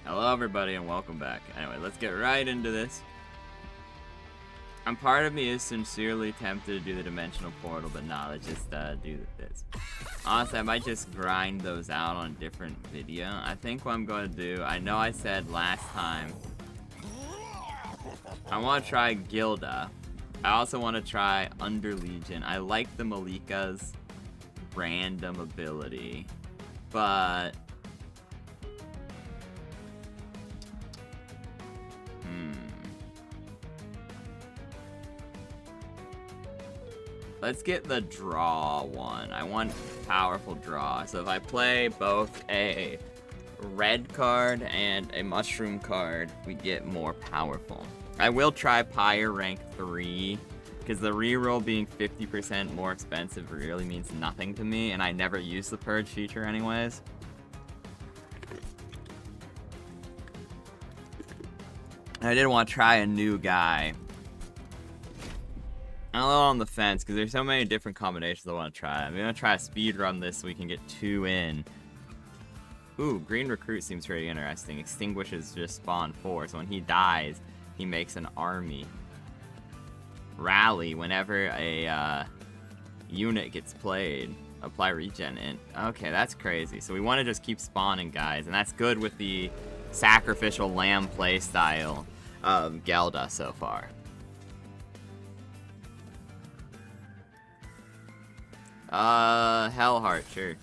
Hello everybody and welcome back. Anyway, let's get right into this. Part of me is sincerely tempted to do the dimensional portal, but nah, let's just do this. Honestly, I might just grind those out on a different video. I think what I'm going to do, I know I said last time, I want to try Gilda. I also want to try Under Legion. I like the Malika's random ability, but let's get the draw one. I want powerful draw. So if I play both a red card and a mushroom card, we get more powerful. I will try Pyre rank 3, because the reroll being 50% more expensive really means nothing to me, and I never use the purge feature anyways. I did want to try a new guy. I'm a little on the fence because there's so many different combinations I want to try. I'm going to try a speed run this so we can get 2 in. Ooh, Green Recruit seems pretty interesting. Extinguishes just spawn 4, so when he dies, he makes an army. Rally, whenever a unit gets played, apply regen in. Okay, that's crazy. So we want to just keep spawning guys, and that's good with the sacrificial lamb playstyle of Gelda so far. Hellheart, sure.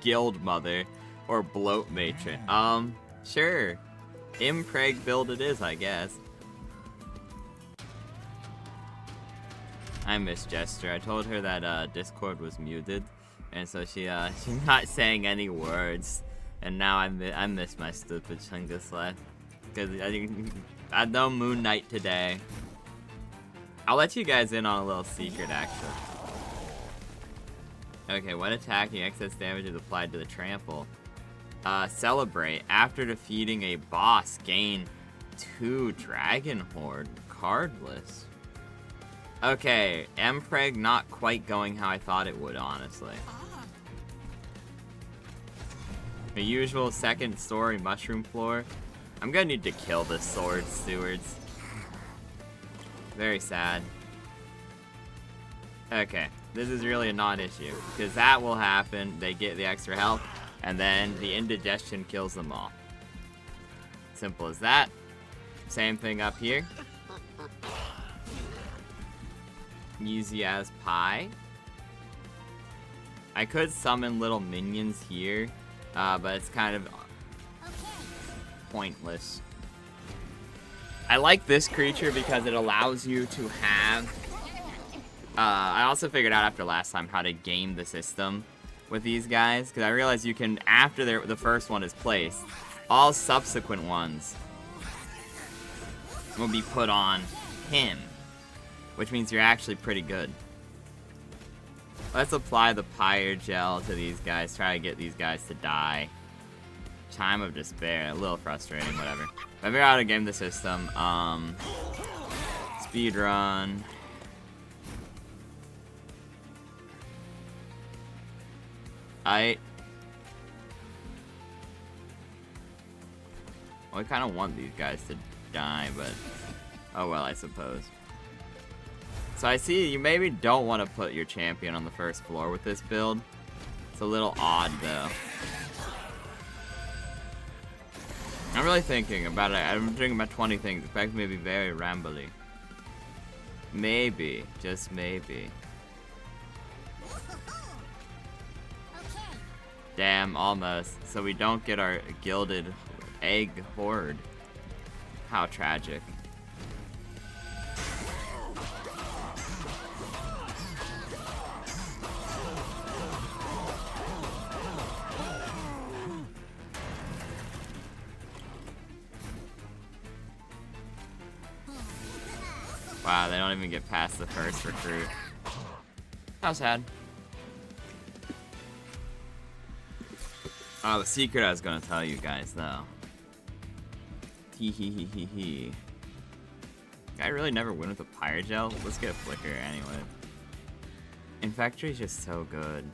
Guild Mother or Bloat Matron. Sure. Impreg build it is, I guess. I miss Jester. I told her that Discord was muted, and so she's not saying any words. And now I miss my stupid Chungus life. Because I know Moon Knight today. I'll let you guys in on a little secret, actually. Okay, when attacking, excess damage is applied to the trample. Celebrate. After defeating a boss, gain 2 Dragon Horde. Cardless. Okay, Mpreg not quite going how I thought it would, honestly. The usual second story mushroom floor. I'm gonna need to kill the sword stewards. Very sad. Okay, this is really a non-issue, because that will happen, they get the extra health, and then the indigestion kills them all. Simple as that. Same thing up here. Easy as pie. I could summon little minions here, but it's kind of pointless. I like this creature because it allows you to have... I also figured out after last time how to game the system with these guys, because I realized you can, after the first one is placed, all subsequent ones will be put on him, which means you're actually pretty good. Let's apply the Pyre Gel to these guys, try to get these guys to die. Time of Despair, a little frustrating, whatever. I figured out how to game the system. Speed run. I kind of want these guys to die, but oh well, I suppose. So I see you maybe don't want to put your champion on the first floor with this build. It's a little odd, though. I'm really thinking about it. I'm thinking about 20 things. It expects me to be very rambly. Maybe, just maybe. Damn, almost. So we don't get our gilded egg horde. How tragic. Wow, they don't even get past the first recruit. How sad. Oh, the secret I was gonna tell you guys, though. Tee hee hee hee hee. I really never win with a Pyre Gel. Let's get a Flicker anyway. Infectory is just so good.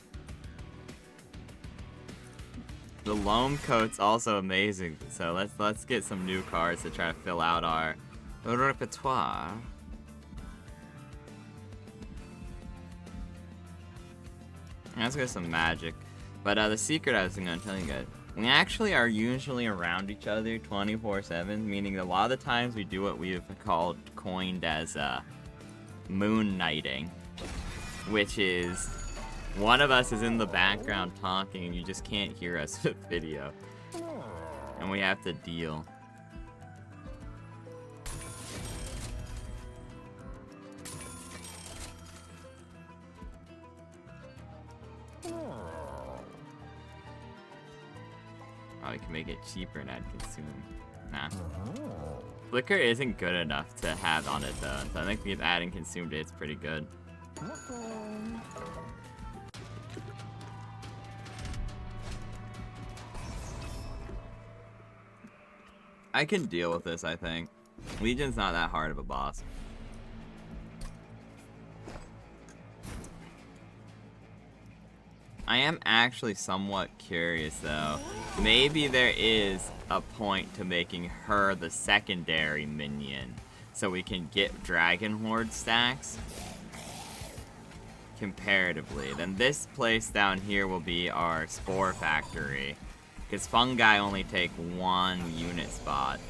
The Loam Coat's also amazing, so let's get some new cards to try to fill out our repertoire. Let's get some magic. But the secret I was gonna tell you guys, we actually are usually around each other 24/7, meaning that a lot of the times we do what we've coined as moon knighting, which is one of us is in the background talking and you just can't hear us with video. And we have to deal. Oh, we can make it cheaper and add consume. Nah. Flicker isn't good enough to have on it though, so I think if adding consumed it's pretty good. I can deal with this, I think. Legion's not that hard of a boss. I am actually somewhat curious though. Maybe there is a point to making her the secondary minion so we can get Dragon Horde stacks comparatively. Then this place down here will be our Spore Factory, because fungi only take 1 unit spot.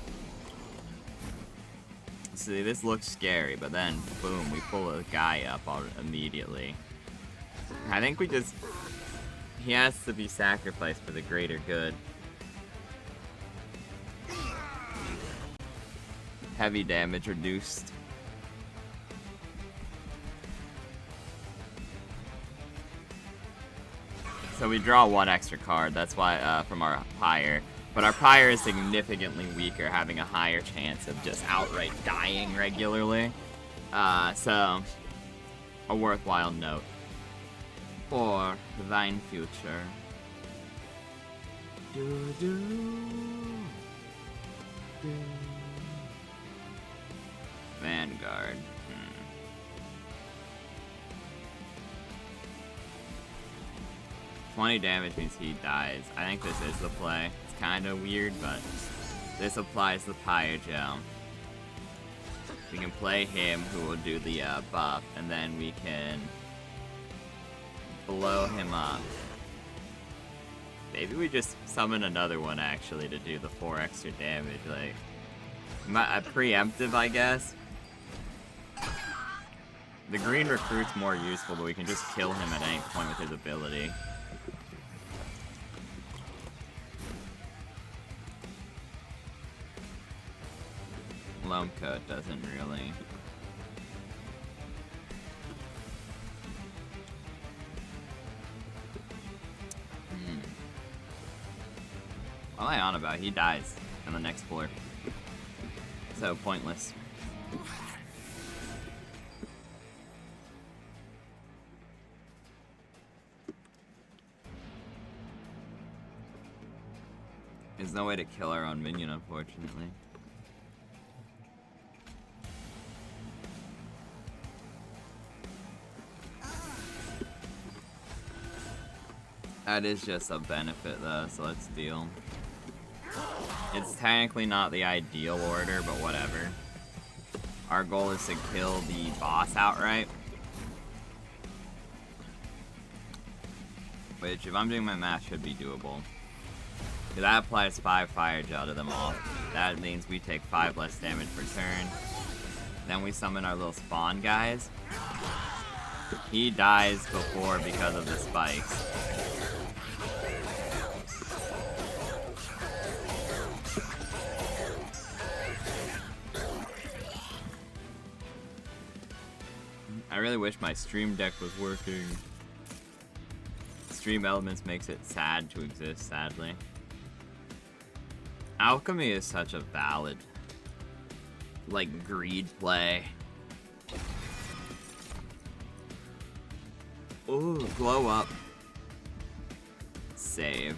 See, this looks scary, but then boom, we pull a guy up immediately. I think we just... he has to be sacrificed for the greater good. Heavy damage reduced. So we draw 1 extra card, that's why, from our Pyre. But our Pyre is significantly weaker, having a higher chance of just outright dying regularly. So, a worthwhile note. For thine future. Vanguard. 20 damage means he dies. I think this is the play. It's kind of weird, but this applies the Pyre Gel. We can play him, who will do the buff, and then we can blow him up. Maybe we just summon another one actually to do the 4 extra damage. Like, a preemptive, I guess. The green recruit's more useful, but we can just kill him at any point with his ability. Loam Coat doesn't really. What am I on about? He dies on the next floor. So pointless. There's no way to kill our own minion, unfortunately. That is just a benefit though, so let's deal. It's technically not the ideal order, but whatever. Our goal is to kill the boss outright. Which, if I'm doing my math, should be doable. Because that applies 5 Fire Gel to them all. That means we take 5 less damage per turn. Then we summon our little spawn guys. He dies before because of the spikes. I really wish my stream deck was working. Stream Elements makes it sad to exist, sadly. Alchemy is such a valid, like, greed play. Ooh, glow up. Save.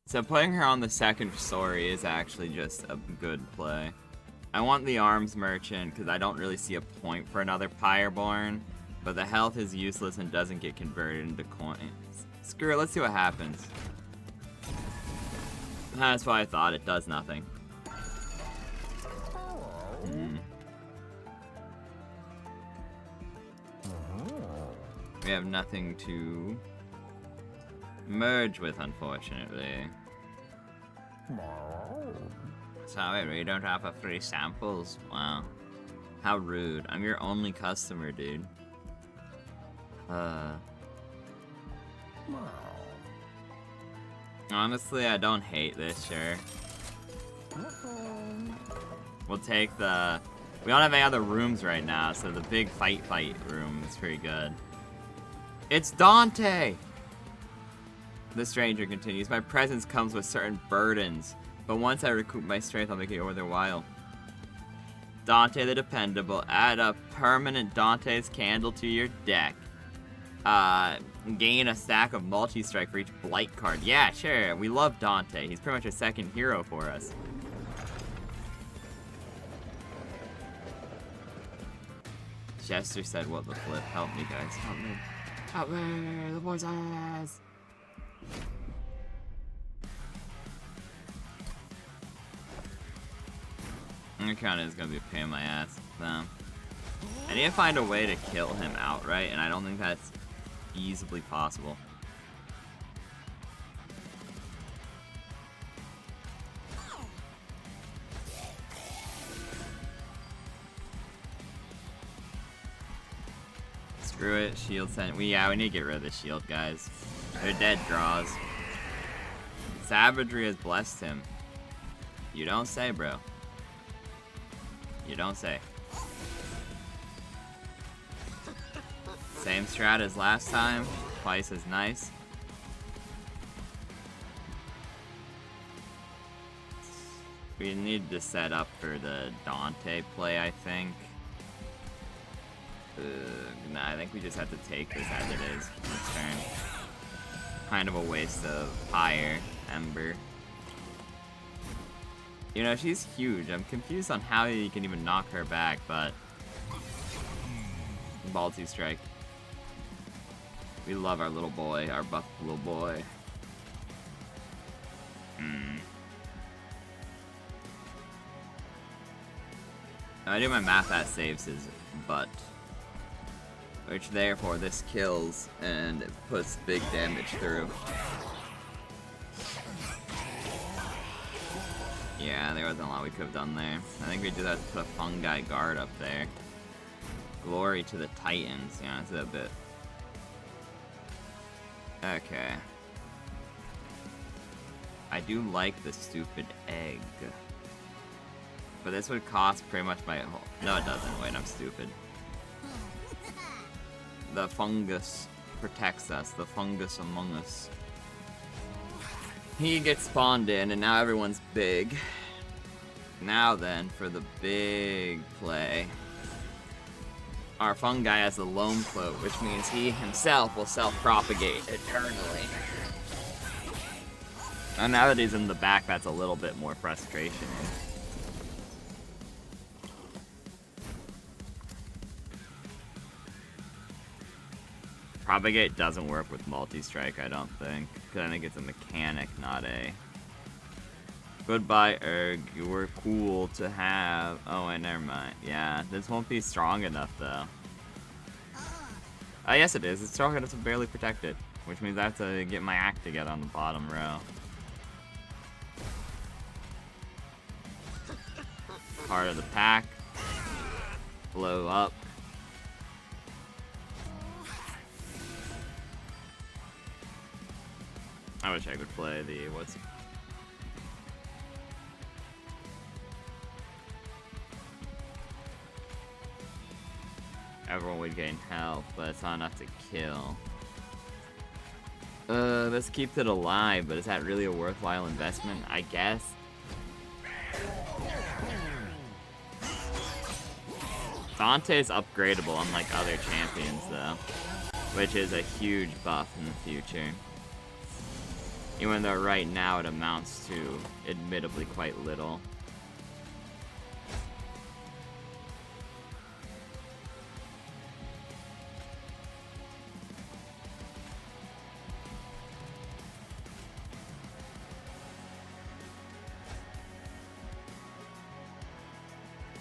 So putting her on the second story is actually just a good play. I want the arms merchant because I don't really see a point for another Pyreborn, but the health is useless and doesn't get converted into coins. Screw it, let's see what happens. That's why I thought it does nothing. We have nothing to merge with, unfortunately. Sorry, we don't offer free samples. Wow. How rude. I'm your only customer, dude. Honestly, I don't hate this, sure. We'll take the... We don't have any other rooms right now, so the big fight room is pretty good. It's Dante! The stranger continues. My presence comes with certain burdens, but once I recoup my strength, I'll make it worth their while. Dante the Dependable. Add a permanent Dante's candle to your deck. Gain a stack of multi-strike for each blight card. Yeah, sure. We love Dante. He's pretty much a second hero for us. Jester said, what the flip? Help me, guys. Help me. Help me! The voices! It kinda is gonna be a pain in my ass, though. I need to find a way to kill him outright, and I don't think that's easily possible. Screw it, shield sent. We need to get rid of the shield, guys. They're dead draws. Savagery has blessed him. You don't say, bro. You don't say. Same strat as last time. Twice as nice. We need to set up for the Dante play, I think. Nah, I think we just have to take this as it is this turn. Kind of a waste of fire, Ember. You know, she's huge. I'm confused on how you can even knock her back, but... Multi-strike. We love our little boy, our buff little boy. I do my math that saves his butt. Which therefore this kills and it puts big damage through. Yeah, there wasn't a lot we could have done there. I think we just have to put a fungi guard up there. Glory to the Titans. Yeah, that's a bit. Okay. I do like the stupid egg. But this would cost pretty much my whole... No, it doesn't. Wait, I'm stupid. The fungus protects us. The fungus among us. He gets spawned in, and now everyone's big. Now then, for the big play. Our fungi has a lone float, which means he himself will self-propagate eternally. And now that he's in the back, that's a little bit more frustration. Propagate doesn't work with multi-strike, I don't think. Because I think it's a mechanic, not a... Goodbye, Erg. You were cool to have... Oh, wait, never mind. Yeah, this won't be strong enough, though. Yes, it is. It's strong enough to barely protect it. Which means I have to get my act together on the bottom row. Part of the pack. Blow up. I wish I could play the, what's... Everyone would gain health, but it's not enough to kill. Let's keep it alive, but is that really a worthwhile investment? I guess. Dante's upgradable unlike other champions, though. Which is a huge buff in the future. Even though right now it amounts to, admittedly, quite little.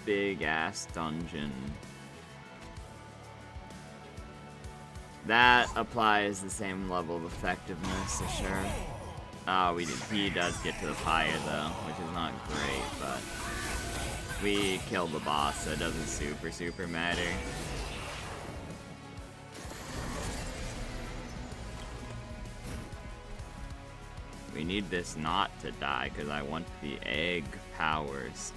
big ass dungeon. That applies the same level of effectiveness, so sure. Oh, he does get to the fire though, which is not great, but we killed the boss, so it doesn't super matter. We need this not to die, because I want the egg powers.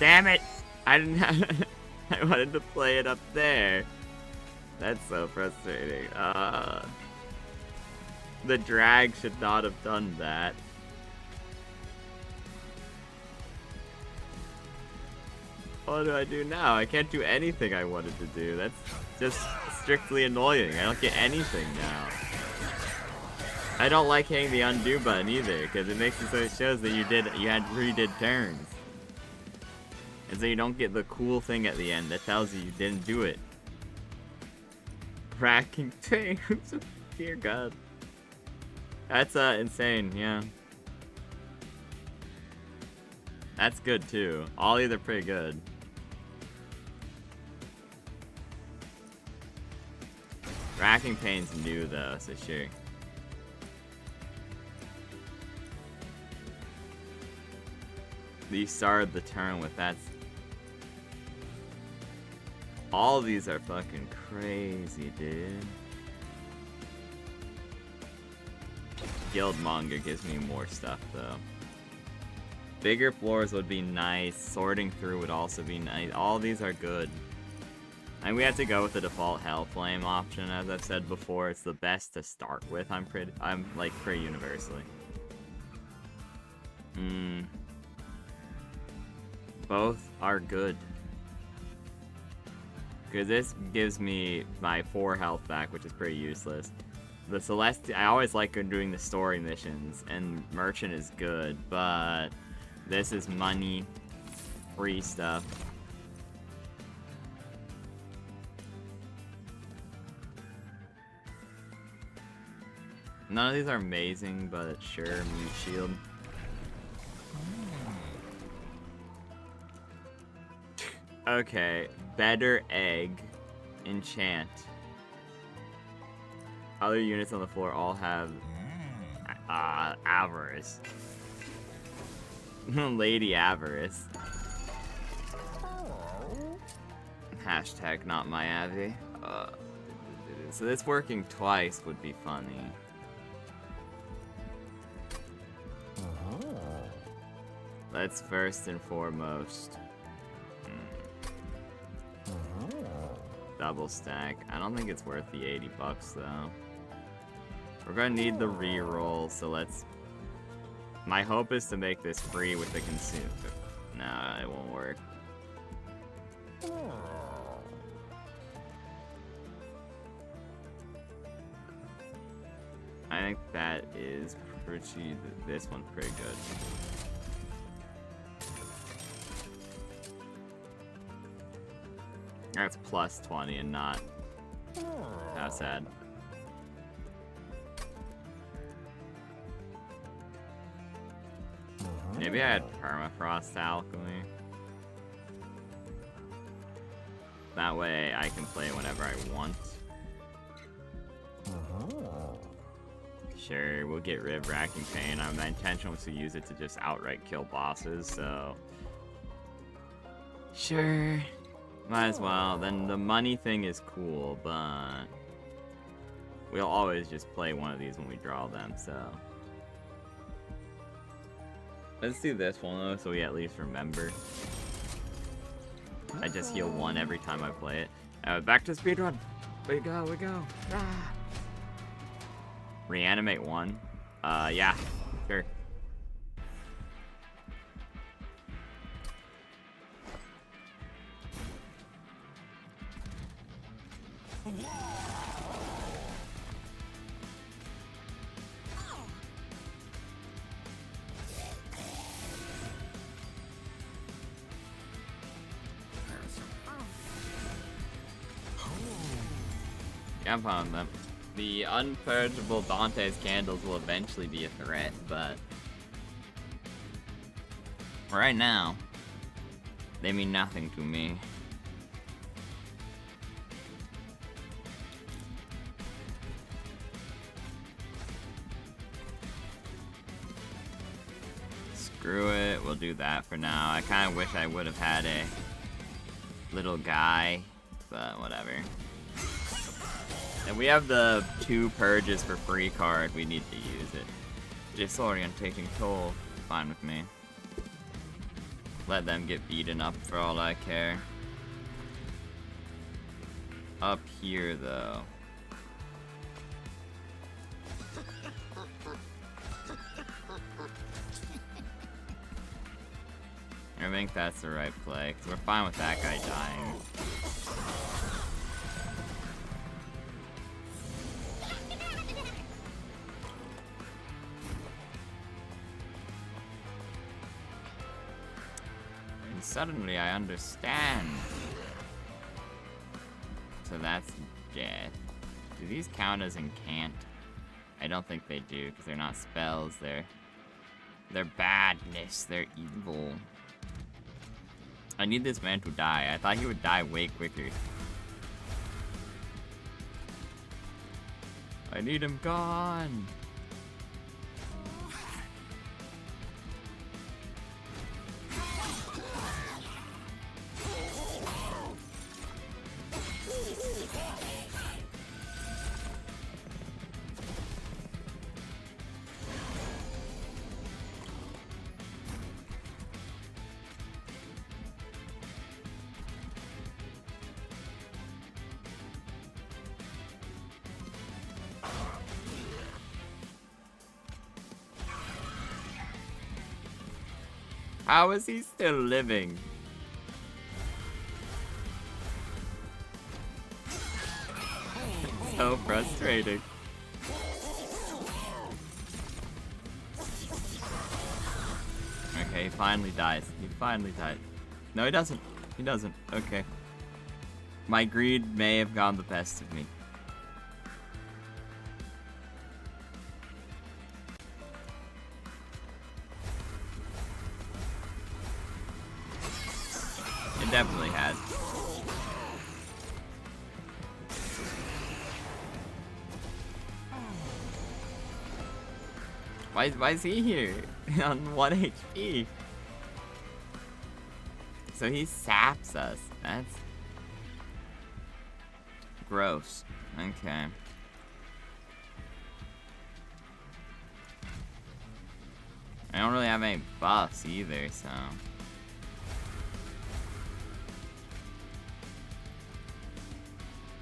Damn it! I didn't have I wanted to play it up there. That's so frustrating. The drag should not have done that. What do I do now? I can't do anything I wanted to do. That's just strictly annoying. I don't get anything now. I don't like hitting the undo button either, because it makes it so it shows that you had redid turns. And so you don't get the cool thing at the end that tells you didn't do it. Racking things. Dear God. That's insane, yeah. That's good too. All these are pretty good. Racking Pain's new though, so sure. You started the turn with that. All of these are fucking crazy, dude. Guildmonger gives me more stuff though. Bigger floors would be nice. Sorting through would also be nice. All these are good. And we have to go with the default Hellflame option, as I've said before. It's the best to start with. I'm like pretty universally. Both are good. Because this gives me my 4 health back, which is pretty useless. The Celestial, I always like doing the story missions, and Merchant is good, but this is money, free stuff. None of these are amazing, but sure, Mute Shield. Okay, better egg, enchant. Other units on the floor all have avarice. Lady Avarice. Hashtag not my Avi. So this working twice would be funny. Let's first and foremost double stack. I don't think it's worth the 80 bucks though. We're gonna need the reroll, so let's... My hope is to make this free with the consume. Nah, it won't work. I think that is pretty... This one's pretty good. That's plus 20 and not... How sad. Maybe I had permafrost alchemy. That way I can play whenever I want. Sure, we'll get rid of Racking Pain. My intention was to use it to just outright kill bosses, so... Sure. Might as well. Then the money thing is cool, but... We'll always just play one of these when we draw them, so... Let's do this one though, so we at least remember. I just heal 1 every time I play it. Back to speedrun! We go, we go! Ah. Reanimate 1. Yeah, sure. Yeah, I'm fine with them. The unpurgeable Dante's candles will eventually be a threat, but right now, They mean nothing to me. Screw it, we'll do that for now. I kind of wish I would have had a little guy, but whatever. And we have the 2 purges for free card, we need to use it. Disorientating toll, fine with me. Let them get beaten up for all I care. Up here though. I think that's the right play, because we're fine with that guy dying. And suddenly I understand. So that's death. Do these count as incant? I don't think they do, because they're not spells, they're badness, they're evil. I need this man to die. I thought he would die way quicker. I need him gone. How is he still living? So frustrating. Okay, he finally dies. He finally died. No, he doesn't. He doesn't. Okay. My greed may have gone the best of me. It definitely has. Why is he here? On 1 HP? So he saps us. That's gross. Okay. I don't really have any buffs either, so...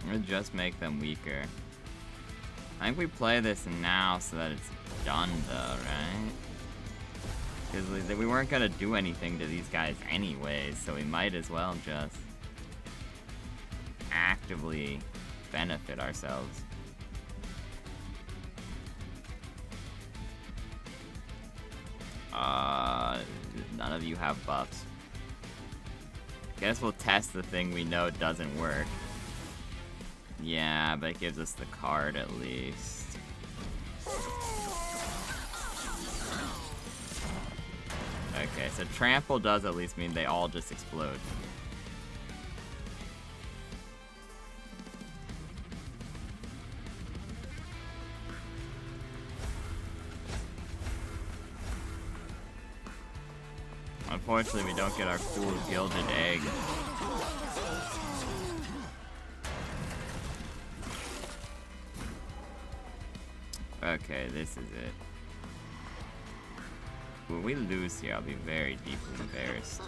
I'm gonna just make them weaker. I think we play this now so that it's done though, right? Because we weren't gonna do anything to these guys anyways, so we might as well just actively benefit ourselves. None of you have buffs. Guess we'll test the thing we know doesn't work. Yeah, but it gives us the card at least. Okay, so trample does at least mean they all just explode. Unfortunately, we don't get our cool gilded egg. Okay, this is it. When we lose here, I'll be very deeply embarrassed.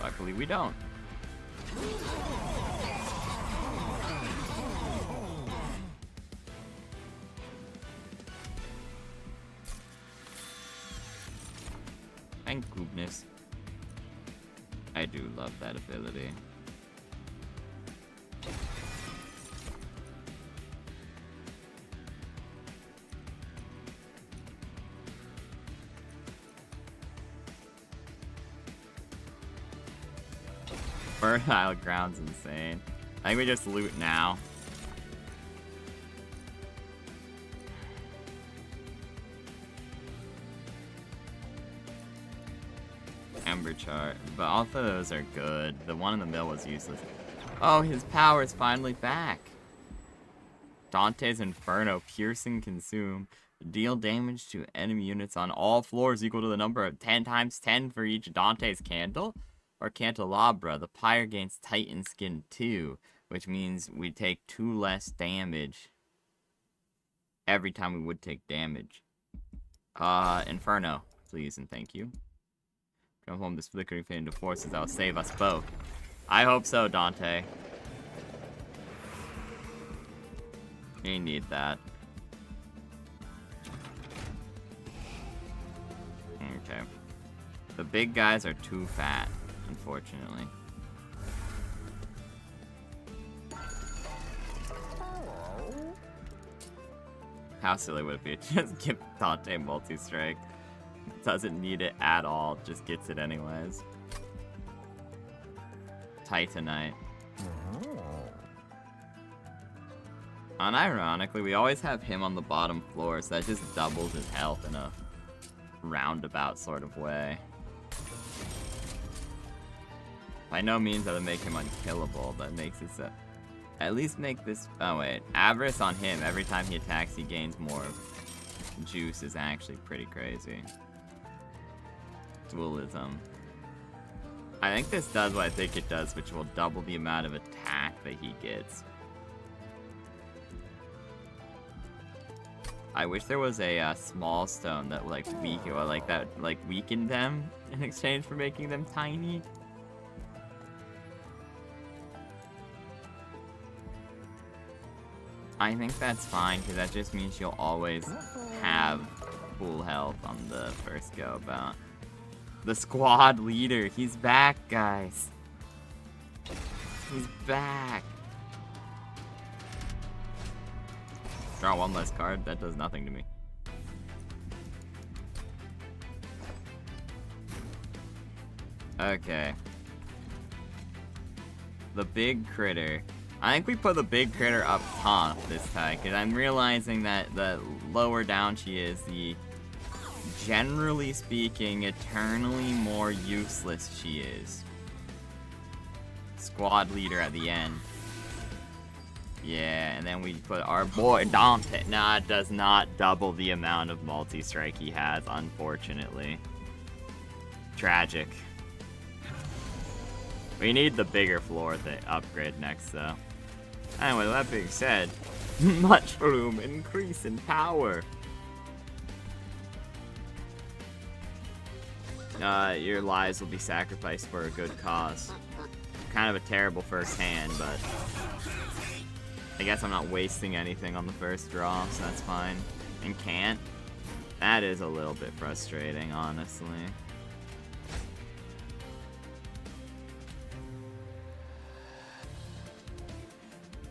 Luckily, we don't. Thank goodness. I do love that ability. Fertile ground's insane. I think we just loot now. number chart, but all of those are good. The one in the middle was useless. Oh, his power is finally back. Dante's Inferno, Piercing Consume. Deal damage to enemy units on all floors equal to the number of 10 times 10 for each Dante's Candle or Candelabra. The Pyre gains Titan Skin 2, which means we take 2 less damage every time we would take damage. Inferno, please and thank you. Come home this flickering fade into forces that will save us both. I hope so, Dante. You need that. Okay. The big guys are too fat, unfortunately. How silly would it be to just give Dante multi-strike? Doesn't need it at all, just gets it anyways. Titanite. Unironically, we always have him on the bottom floor, so that just doubles his health in a roundabout sort of way. By no means does it make him unkillable, but makes it so... At least make this... Oh wait, Avarice on him, every time he attacks he gains more juice is actually pretty crazy. Dualism. I think this does what I think it does, which will double the amount of attack that he gets. I wish there was a small stone that weakened them in exchange for making them tiny. I think that's fine, because that just means you'll always have full health on the first go about. The squad leader, he's back, guys. He's back. Draw one less card, that does nothing to me. Okay. The big critter. I think we put the big critter up top this time, because I'm realizing that the lower down she is, the, generally speaking, eternally more useless she is. Squad leader at the end. Yeah, and then we put our boy Dante. Nah, it does not double the amount of multi-strike he has, unfortunately. Tragic. We need the bigger floor to upgrade next, though. Anyway, that being said, mushroom increase in power. Your lives will be sacrificed for a good cause. Kind of a terrible first hand, but I guess I'm not wasting anything on the first draw, so that's fine. And can't. That is a little bit frustrating, honestly.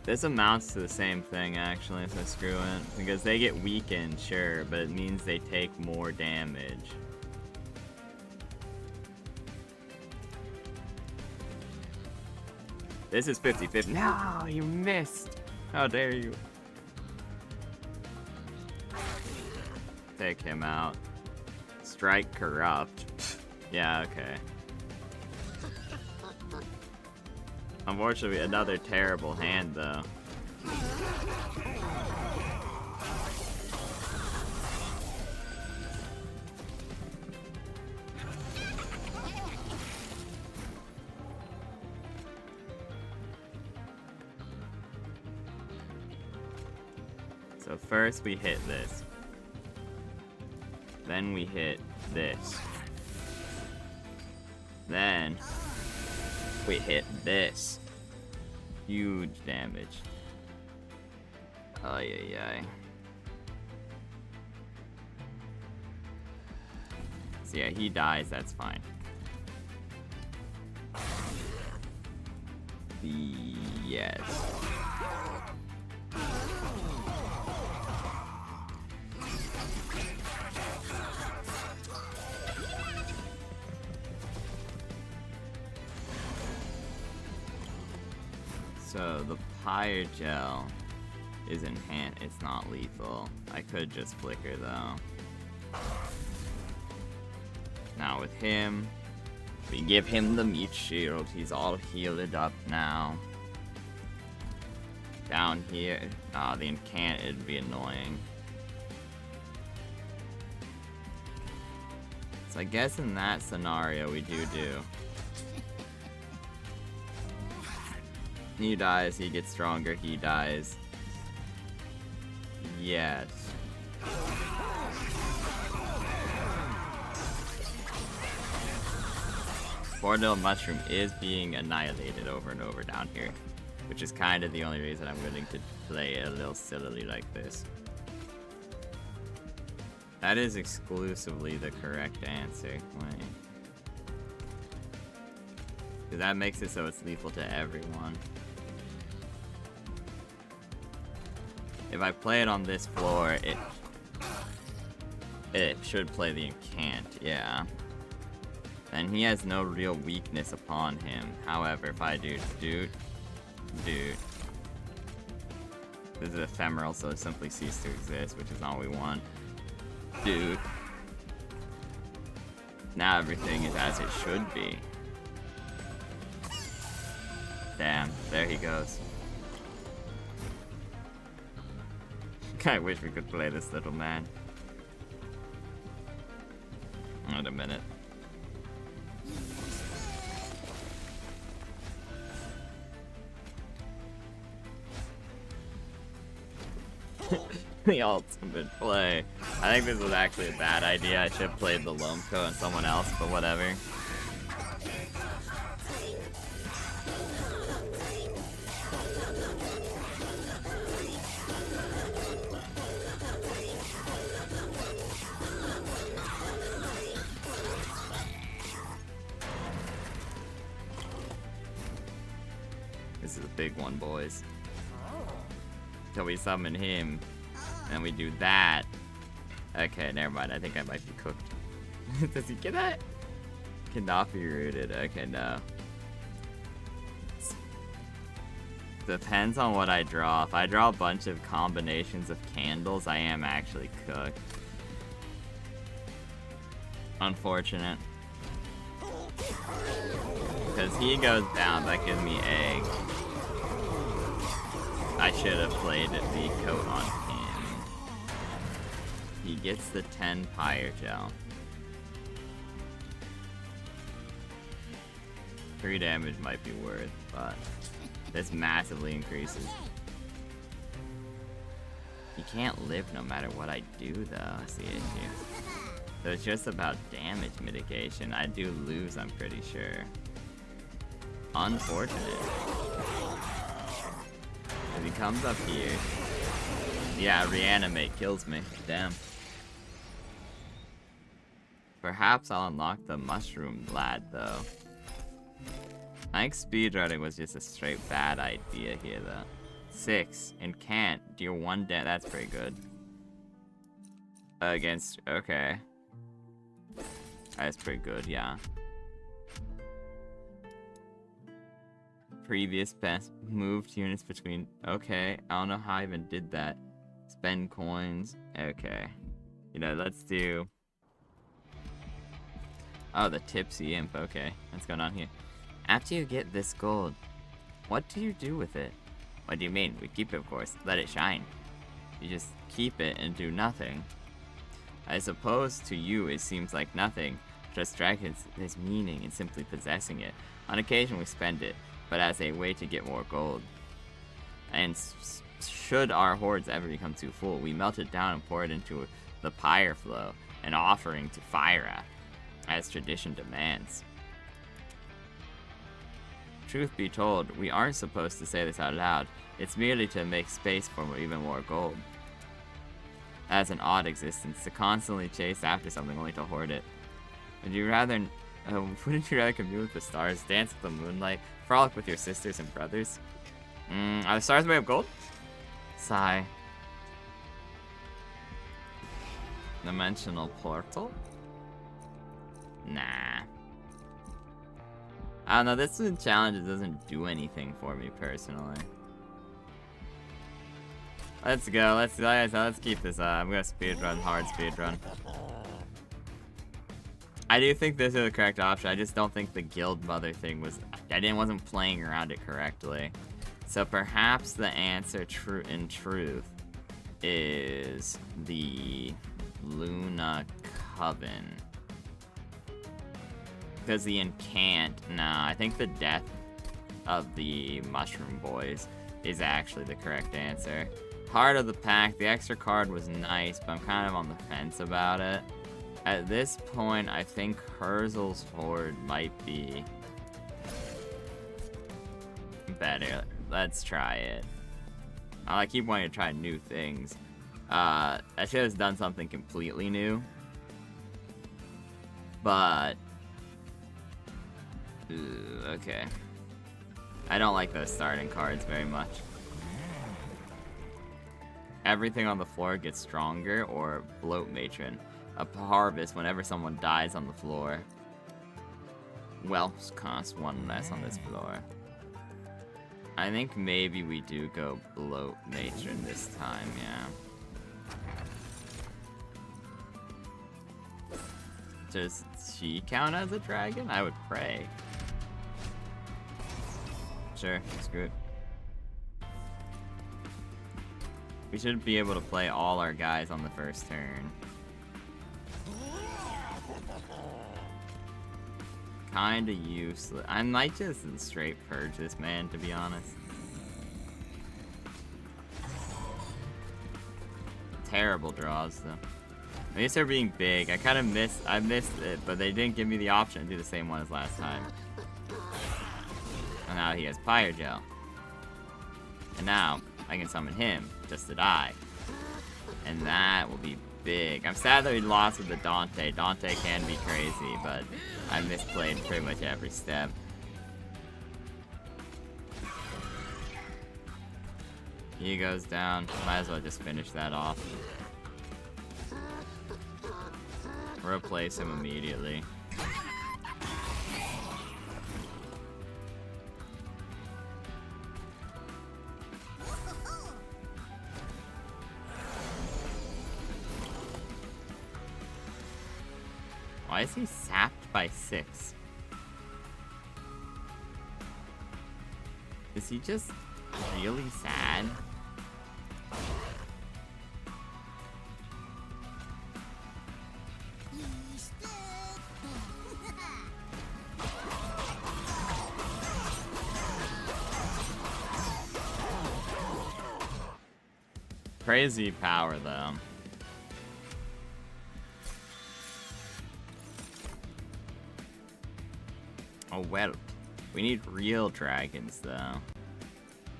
This amounts to the same thing, actually, so screw it. Because they get weakened, sure, but it means they take more damage. This is 50-50. No, you missed! How dare you? Take him out. Strike Corrupt. Yeah, okay. Unfortunately, another terrible hand, though. So first we hit this. Then we hit this. Then we hit this. Huge damage. Ay ay ay. So yeah, he dies, that's fine. Yes. So the Pyre Gel is enhanced. It's not lethal. I could just flicker though. Now with him, We give him the meat shield. He's all healed up now. Down here. The incant, it'd be annoying. So I guess in that scenario, we do. He dies, he gets stronger, he dies. Yes. Four-Dill Mushroom is being annihilated over and over down here, which is kind of the only reason I'm willing to play it a little sillily like this. That is exclusively the correct answer. Wait. 'Cause that makes it so it's lethal to everyone. If I play it on this floor, it should play the incant, yeah. And he has no real weakness upon him. However, if I do doot. This is ephemeral, so it simply ceases to exist, which is all we want. Dude. Now everything is as it should be. Damn, there he goes. I wish we could play this little man. Wait a minute. The ultimate play. I think this was actually a bad idea. I should have played the Lomco and someone else, but whatever. This is a big one, boys. Till we summon him, and we do that. Okay, never mind. I think I might be cooked. Does he get that? Cannot be rooted. Okay, no. Depends on what I draw. If I draw a bunch of combinations of candles, I am actually cooked. Unfortunate. Because he goes down, that gives me egg. I should have played the coat on him. He gets the 10 Pyre Gel. 3 damage might be worth, but this massively increases. He can't live no matter what I do, though. That's the issue. So it's just about damage mitigation. I do lose, I'm pretty sure. Unfortunate. If he comes up here, yeah, reanimate kills me. Damn. Perhaps I'll unlock the mushroom lad, though. I think speedrunning was just a straight bad idea here, though. 6 and can't deal 1 damage. That's pretty good. Against, okay. That's pretty good, yeah. Previous best moved units between. Okay, I don't know how I even did that. Spend coins. Okay. You know, let's do. Oh, the tipsy imp. Okay, what's going on here? After you get this gold, what do you do with it? What do you mean? We keep it, of course. Let it shine. You just keep it and do nothing. I suppose to you it seems like nothing. Just dragons, there's meaning in simply possessing it. On occasion we spend it, but as a way to get more gold. And should our hordes ever become too full, we melt it down and pour it into the pyre flow, an offering to Fyra, as tradition demands. Truth be told, we aren't supposed to say this out loud. It's merely to make space for even more gold. As an odd existence, to constantly chase after something only to hoard it. Would you rather, wouldn't you rather commune with the stars, dance with the moonlight, frolic with your sisters and brothers? Are the stars made of gold? Sigh. Dimensional portal? Nah. I don't know, this is a challenge that doesn't do anything for me personally. Let's go, let's keep this up. I'm gonna speedrun, hard speedrun. I do think this is the correct option. I just don't think the guild mother thing was... wasn't playing around it correctly. So perhaps the answer in truth is the Luna Coven. Because the incant... Nah, I think the death of the Mushroom Boys is actually the correct answer. Heart of the Pack, the extra card was nice, but I'm kind of on the fence about it. At this point, I think Herzl's Horde might be better. Let's try it. I keep wanting to try new things. I should have done something completely new. But... okay. I don't like those starting cards very much. Everything on the floor gets stronger, or Bloat Matron. A harvest whenever someone dies on the floor. Whelps cost 1 less on this floor. I think maybe we do go Bloat Matron this time, yeah. Does she count as a dragon? I would pray. Sure, screw it. We should be able to play all our guys on the first turn. Kinda useless. I might just straight purge this man, to be honest. Terrible draws, though. At least they're being big. I missed it, but they didn't give me the option to do the same one as last time. And now he has Fire Gel. And now, I can summon him, just to die. And that will be big. I'm sad that we lost with the Dante. Dante can be crazy, but I misplayed pretty much every step. He goes down. Might as well just finish that off. Replace him immediately. Why is he sapped by 6? Is he just really sad? Crazy power, though. Oh, well. We need real dragons, though.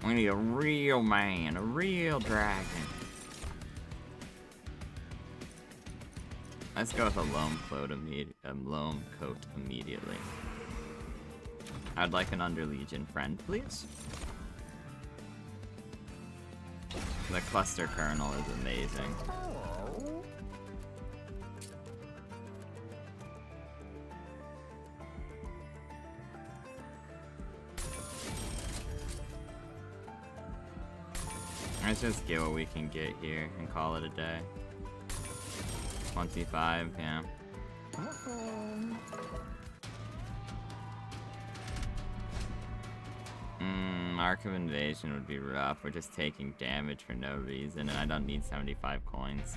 We need a real man, a real dragon. Let's go with a loam coat immediately. I'd like an Underlegion friend, please. The cluster kernel is amazing. Let's just get what we can get here and call it a day. 25, yeah. Mark of Invasion would be rough. We're just taking damage for no reason, and I don't need 75 coins.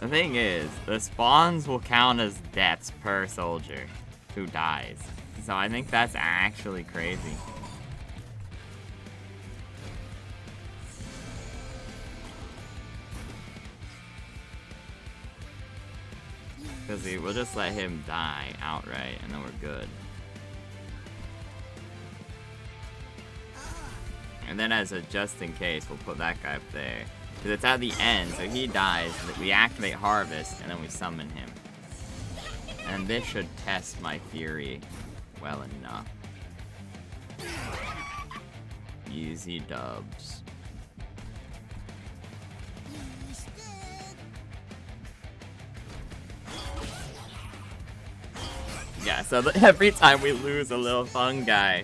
The thing is, the spawns will count as deaths per soldier who dies. So I think that's actually crazy. Because we'll just let him die outright, and then we're good. And then as a just in case, we'll put that guy up there. Because it's at the end, so he dies, we activate Harvest, and then we summon him. And this should test my Fury well enough. Easy dubs. Yeah, so every time we lose a little fungi,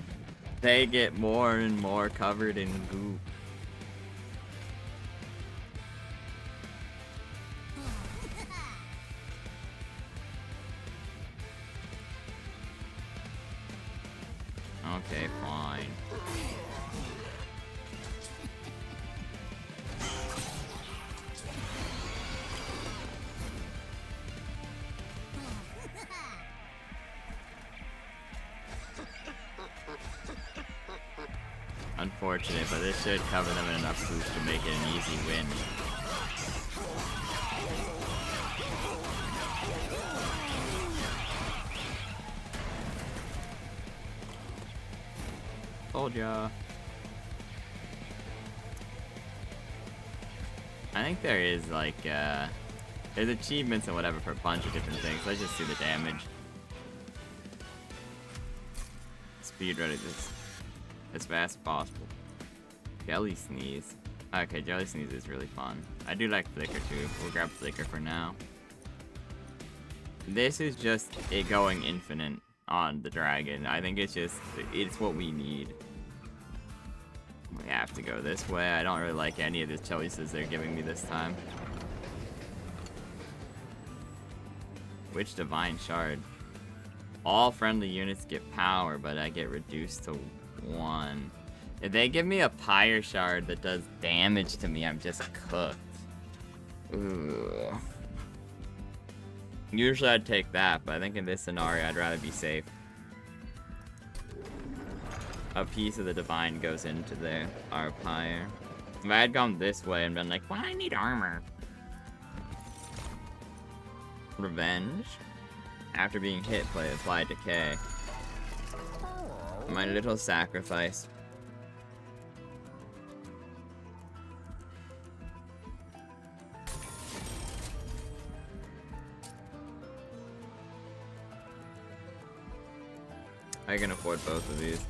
they get more and more covered in goo. Okay, fine. Unfortunate, but this should cover them in enough boost to make it an easy win. Told ya. I think there is like there's achievements and whatever for a bunch of different things. Let's just do the damage. Speedrun it as fast as possible. Jelly Sneeze. Okay, Jelly Sneeze is really fun. I do like Flicker too. We'll grab Flicker for now. This is just it going infinite on the dragon. I think it's what we need. We have to go this way. I don't really like any of the choices they're giving me this time. Which Divine Shard? All friendly units get power, but I get reduced to 1. If they give me a Pyre Shard that does damage to me, I'm just cooked. Ooh. Usually I'd take that, but I think in this scenario I'd rather be safe. A piece of the Divine goes into our Pyre. If I had gone this way and been like, well, I need armor. Revenge. After being hit, apply Decay. My little sacrifice. I can afford both of these.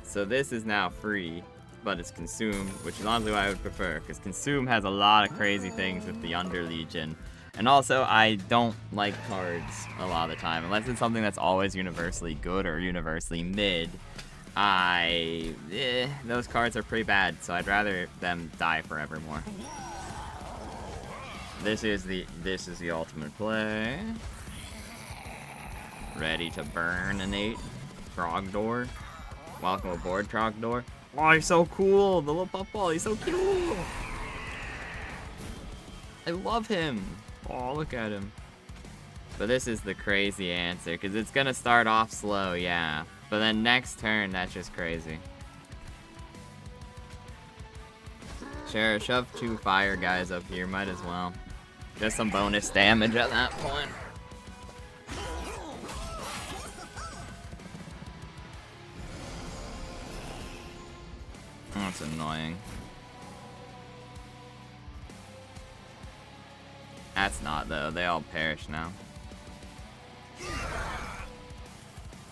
So this is now free, but it's consumed, which is honestly what I would prefer, because consume has a lot of crazy things with the Under Legion. And also, I don't like cards a lot of the time, unless it's something that's always universally good or universally mid. Those cards are pretty bad, so I'd rather them die forevermore. This is the ultimate play. Ready to burn-inate Trogdor. Welcome aboard, Trogdor. Oh, he's so cool! The little puffball, he's so cute! I love him! Oh, look at him. But this is the crazy answer, because it's gonna start off slow, yeah. But then next turn, that's just crazy. Sure, shove 2 fire guys up here, might as well. Just some bonus damage at that point. That's annoying. That's not, though. They all perish now.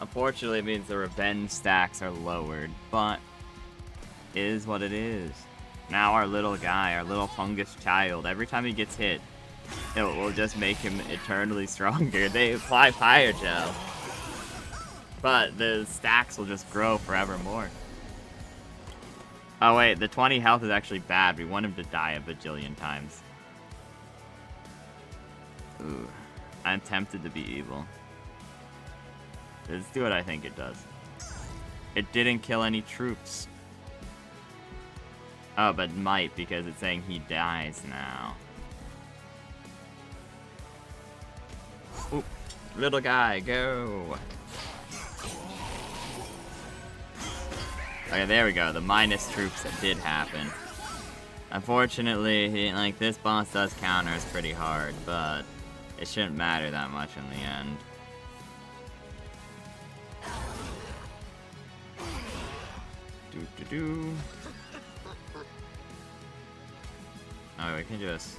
Unfortunately, it means the revenge stacks are lowered, but it is what it is. Now our little guy, our little fungus child, every time he gets hit, it will just make him eternally stronger. They apply Fire Gel, but the stacks will just grow forevermore. Oh wait, the 20 health is actually bad. We want him to die a bajillion times. Ooh, I'm tempted to be evil. Let's do what I think it does. It didn't kill any troops. Oh, but might, because it's saying he dies now. Ooh, little guy, go! Okay, there we go. The minus troops that did happen. Unfortunately, like, this boss does counter us pretty hard, but it shouldn't matter that much in the end. Do. Oh, we can just...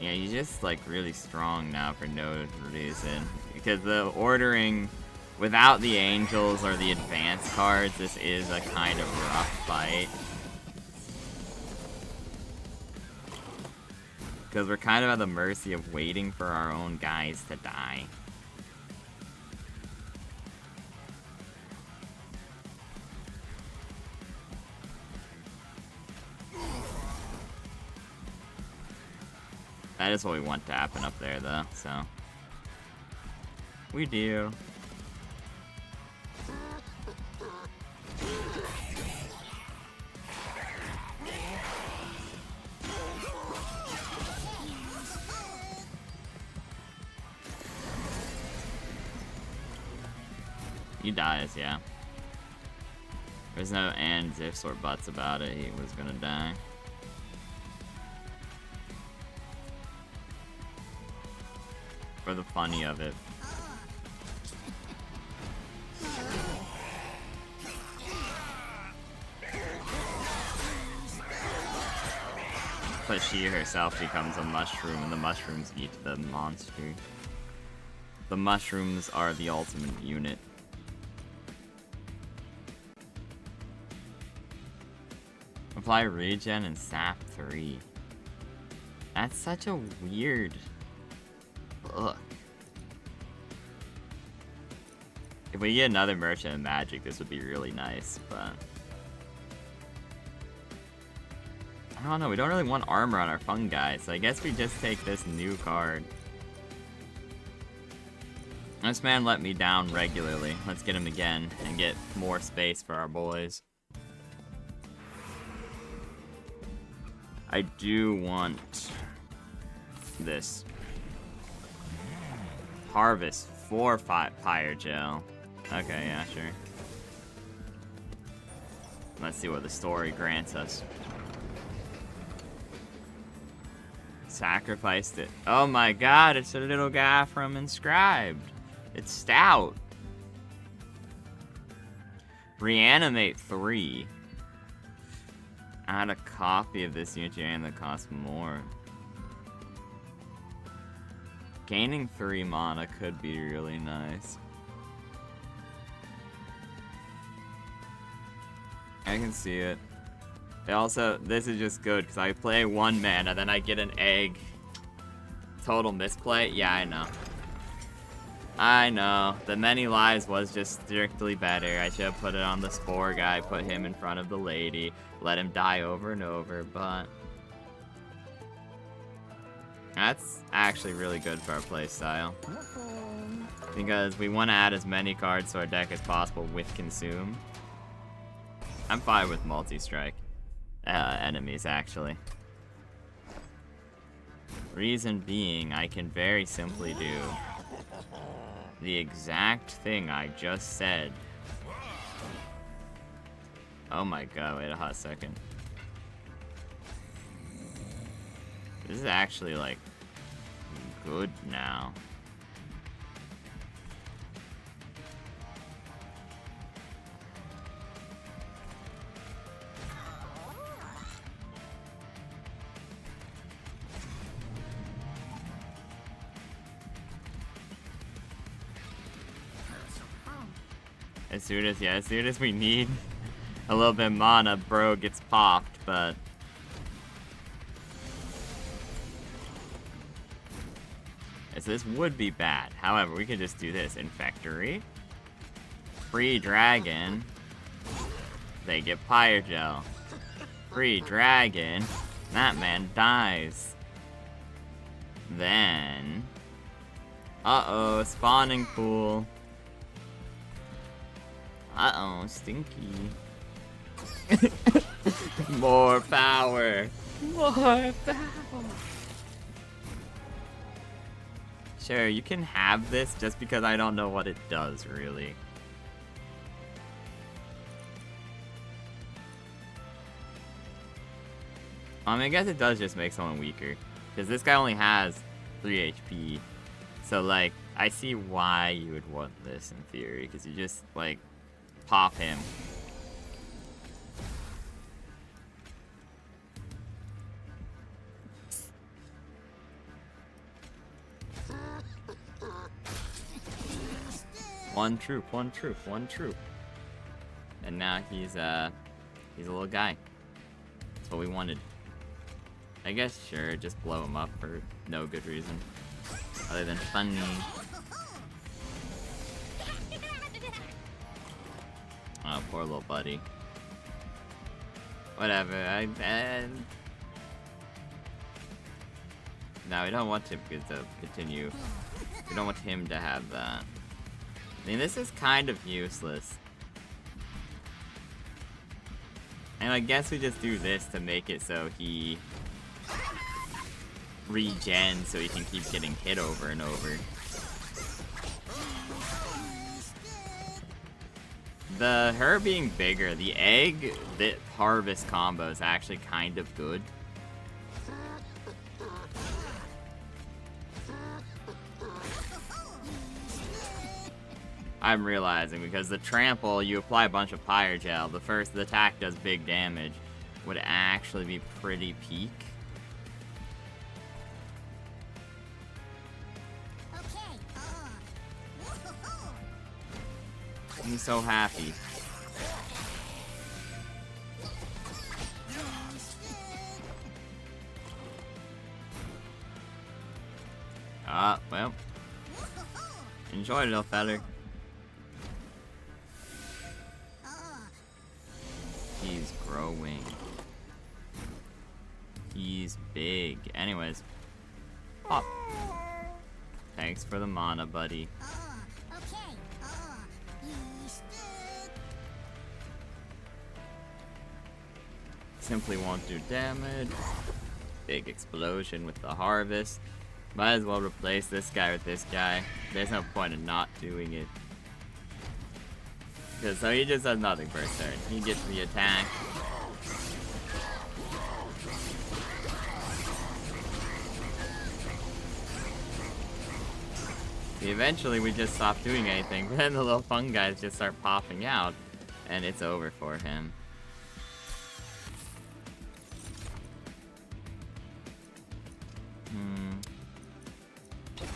Yeah, he's just, like, really strong now for no reason. Because the ordering... Without the angels or the advanced cards, this is a kind of rough fight. Because we're kind of at the mercy of waiting for our own guys to die. That is what we want to happen up there, though, so... We do. He dies, yeah. There's no ands, ifs, or buts about it. He was gonna die. For the funny of it. But she herself becomes a mushroom, and the mushrooms eat the monster. The mushrooms are the ultimate unit. Apply regen and sap 3. That's such a weird look. If we get another Merchant of Magic, this would be really nice, but I don't know, we don't really want armor on our fungi, so I guess we just take this new card. This man let me down regularly. Let's get him again and get more space for our boys. I do want this. Harvest 4 Fire Gel. Okay, yeah, sure. Let's see what the story grants us. Sacrificed it. Oh my god, it's a little guy from Inscribed. It's Stout. Reanimate 3. Add a copy of this unit and that costs more. Gaining 3 mana could be really nice. I can see it. Also, this is just good because I play 1 mana, then I get an egg. Total misplay? Yeah, I know. I know. The Many Lives was just strictly better. I should have put it on the Spore guy, put him in front of the lady, let him die over and over, but that's actually really good for our playstyle. Because we want to add as many cards to our deck as possible with Consume. I'm fine with multi-strike enemies, actually. Reason being, I can very simply do the exact thing I just said. Oh my god, wait a hot second. This is actually, like, good now. As soon as we need a little bit of mana, bro gets popped, but so this would be bad. However, we could just do this. Infectory. Free dragon. They get Pyre Gel. Free dragon. That man dies. Then uh-oh, spawning pool. Uh-oh, stinky. More power. More power. Sure, you can have this just because I don't know what it does, really. I mean, I guess it does just make someone weaker. Because this guy only has 3 HP. So, like, I see why you would want this in theory. Because you just, like, pop him. One troop, one troop, one troop. And now he's a little guy. That's what we wanted. I guess, sure, just blow him up for no good reason. Other than funny. Oh, poor little buddy. Whatever, no, we don't want him to continue. We don't want him to have that. I mean, this is kind of useless. And I guess we just do this to make it so he regens so he can keep getting hit over and over. her being bigger, the egg that harvest combo is actually kind of good. I'm realizing because the trample, you apply a bunch of fire gel. The attack does big damage. Would actually be pretty peak. I'm so happy. Well. Enjoy it, little feller. He's growing. He's big. Anyways. Pop. Thanks for the mana, buddy. Simply won't do damage. Big explosion with the harvest. Might as well replace this guy with this guy. There's no point in not doing it. Because so he just does nothing for a turn. He gets the attack. Eventually we just stop doing anything, but then the little fun guys just start popping out, and it's over for him.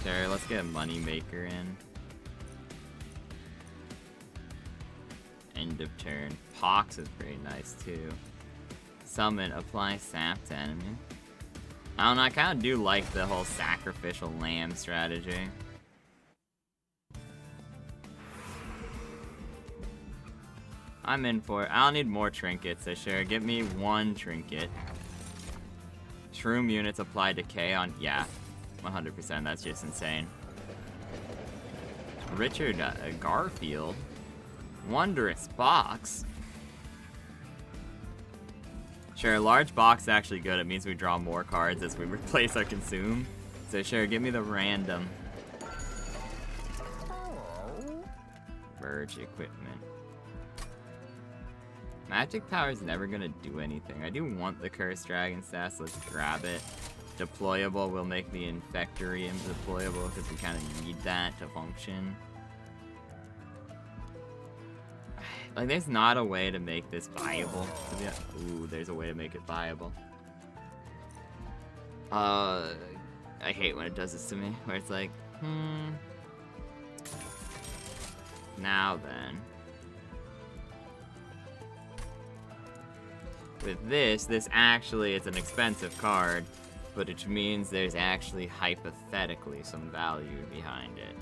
Sure, let's get a money maker in. End of turn. Pox is pretty nice too. Summon, apply sap to enemy. I don't know, I kind of do like the whole sacrificial lamb strategy. I'm in for it. I'll need more trinkets, so sure, give me one trinket. Shroom units apply decay on, yeah. 100%, that's just insane. Richard Garfield. Wondrous box. Sure, large box is actually good. It means we draw more cards as we replace our consume. So sure, give me the random. Verge equipment. Magic power is never gonna do anything. I do want the cursed dragon stats, so let's grab it. Deployable will make the Infectorium deployable because we kind of need that to function. Like, there's not a way to make this viable. Ooh, there's a way to make it viable. I hate when it does this to me, where it's like, Now then. With this actually is an expensive card, but it means there's actually hypothetically some value behind it.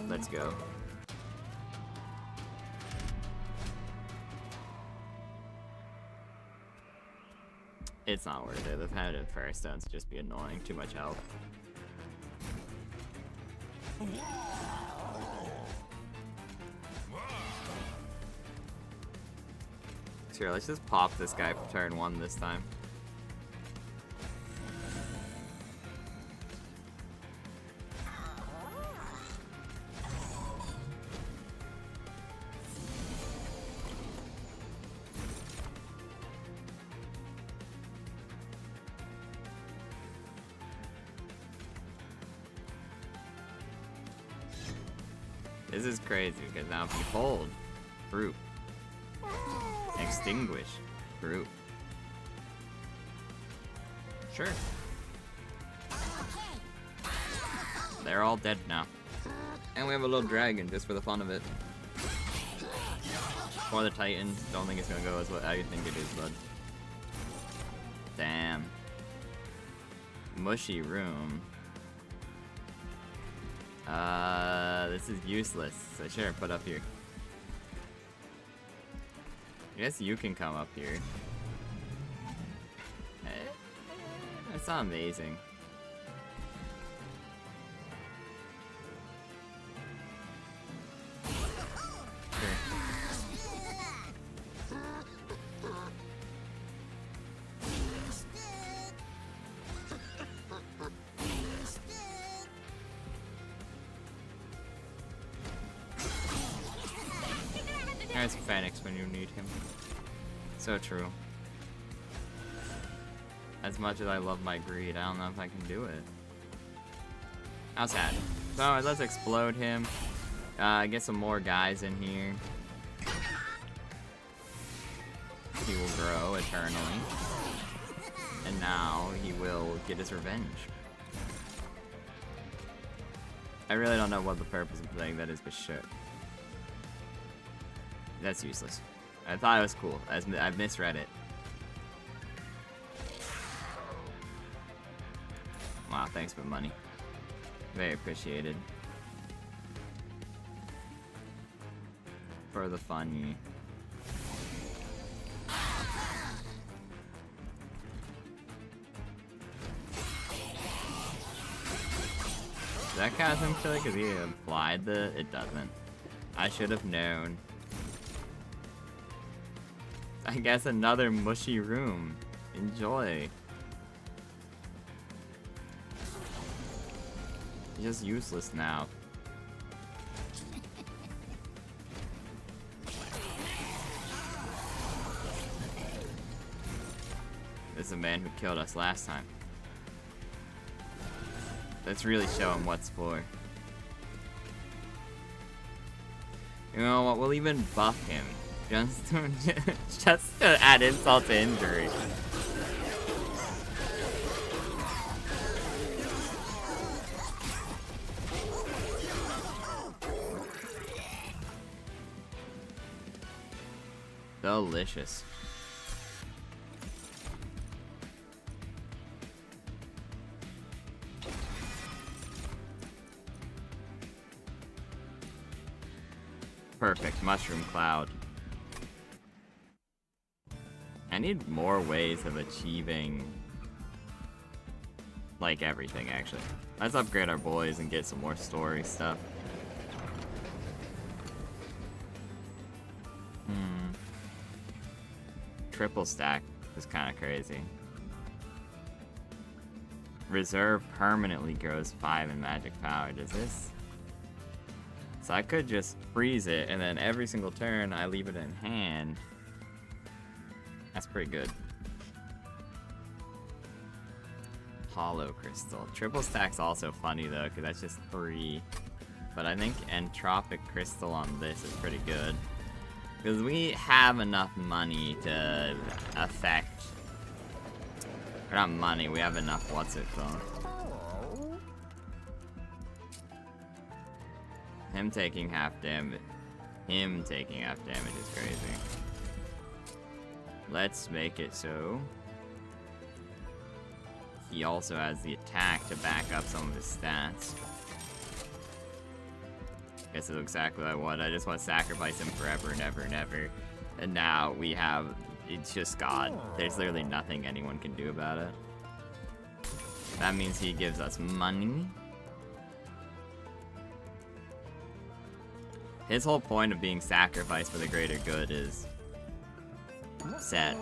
Let's go. It's not worth it. The Definitive Fire Stones just be annoying. Too much health. Sure, let's just pop this guy for turn 1 this time. This is crazy because now behold, fruit. Extinguish. Fruit. Sure. They're all dead now. And we have a little dragon just for the fun of it. For the Titan. Don't think it's gonna go as how you think it is, bud. Damn. Mushy room. This is useless. So sure, put up here. I guess you can come up here. That's not amazing. There's Phoenix when you need him. So true. As much as I love my greed, I don't know if I can do it. How sad. So let's explode him. Get some more guys in here. He will grow eternally. And now he will get his revenge. I really don't know what the purpose of playing that is, but sure. That's useless. I thought it was cool. I've misread it. Wow, thanks for money. Very appreciated. For the funny. Does that count him killing because he implied the... It doesn't. I should have known. I guess another mushy room. Enjoy. He's just useless now. This is the man who killed us last time. Let's really show him what's for. You know what? We'll even buff him. Just to add insult to injury. Delicious. Perfect. Mushroom cloud. I need more ways of achieving, like, everything, actually. Let's upgrade our boys and get some more story stuff. Triple stack is kind of crazy. Reserve permanently grows 5 in magic power. Does this? So I could just freeze it, and then every single turn I leave it in hand. That's pretty good. Hollow crystal. Triple stack's also funny though, because that's just 3. But I think entropic crystal on this is pretty good. Because we have enough money to affect... Or not money, we have enough what's it called. Him taking half damage. Him taking half damage is crazy. Let's make it so he also has the attack to back up some of his stats. Guess it's exactly what I want. I just want to sacrifice him forever and ever and ever. And now we have... It's just God. There's literally nothing anyone can do about it. That means he gives us money. His whole point of being sacrificed for the greater good is set.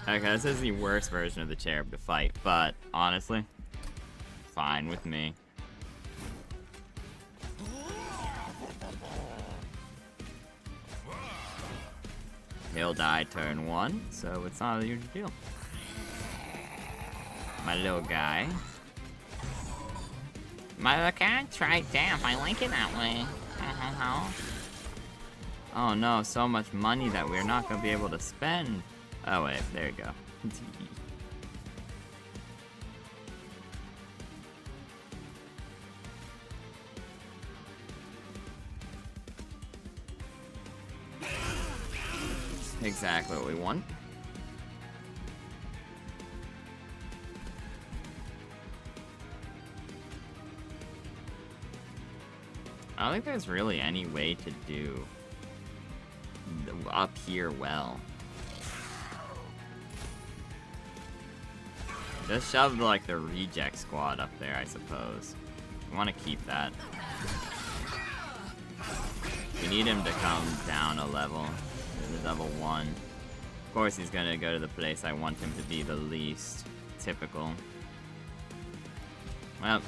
Okay, this is the worst version of the cherub to fight, but honestly, fine with me. He'll die turn 1, so it's not a huge deal. My little guy. My little cat tried damp. I like it that way. Oh no, so much money that we're not gonna be able to spend. Oh wait, there you go. Exactly what we want. I don't think there's really any way to do up here well. Just shove like the reject squad up there, I suppose. I want to keep that. We need him to come down a level. The level 1. Of course he's gonna go to the place I want him to be the least. Typical. Well.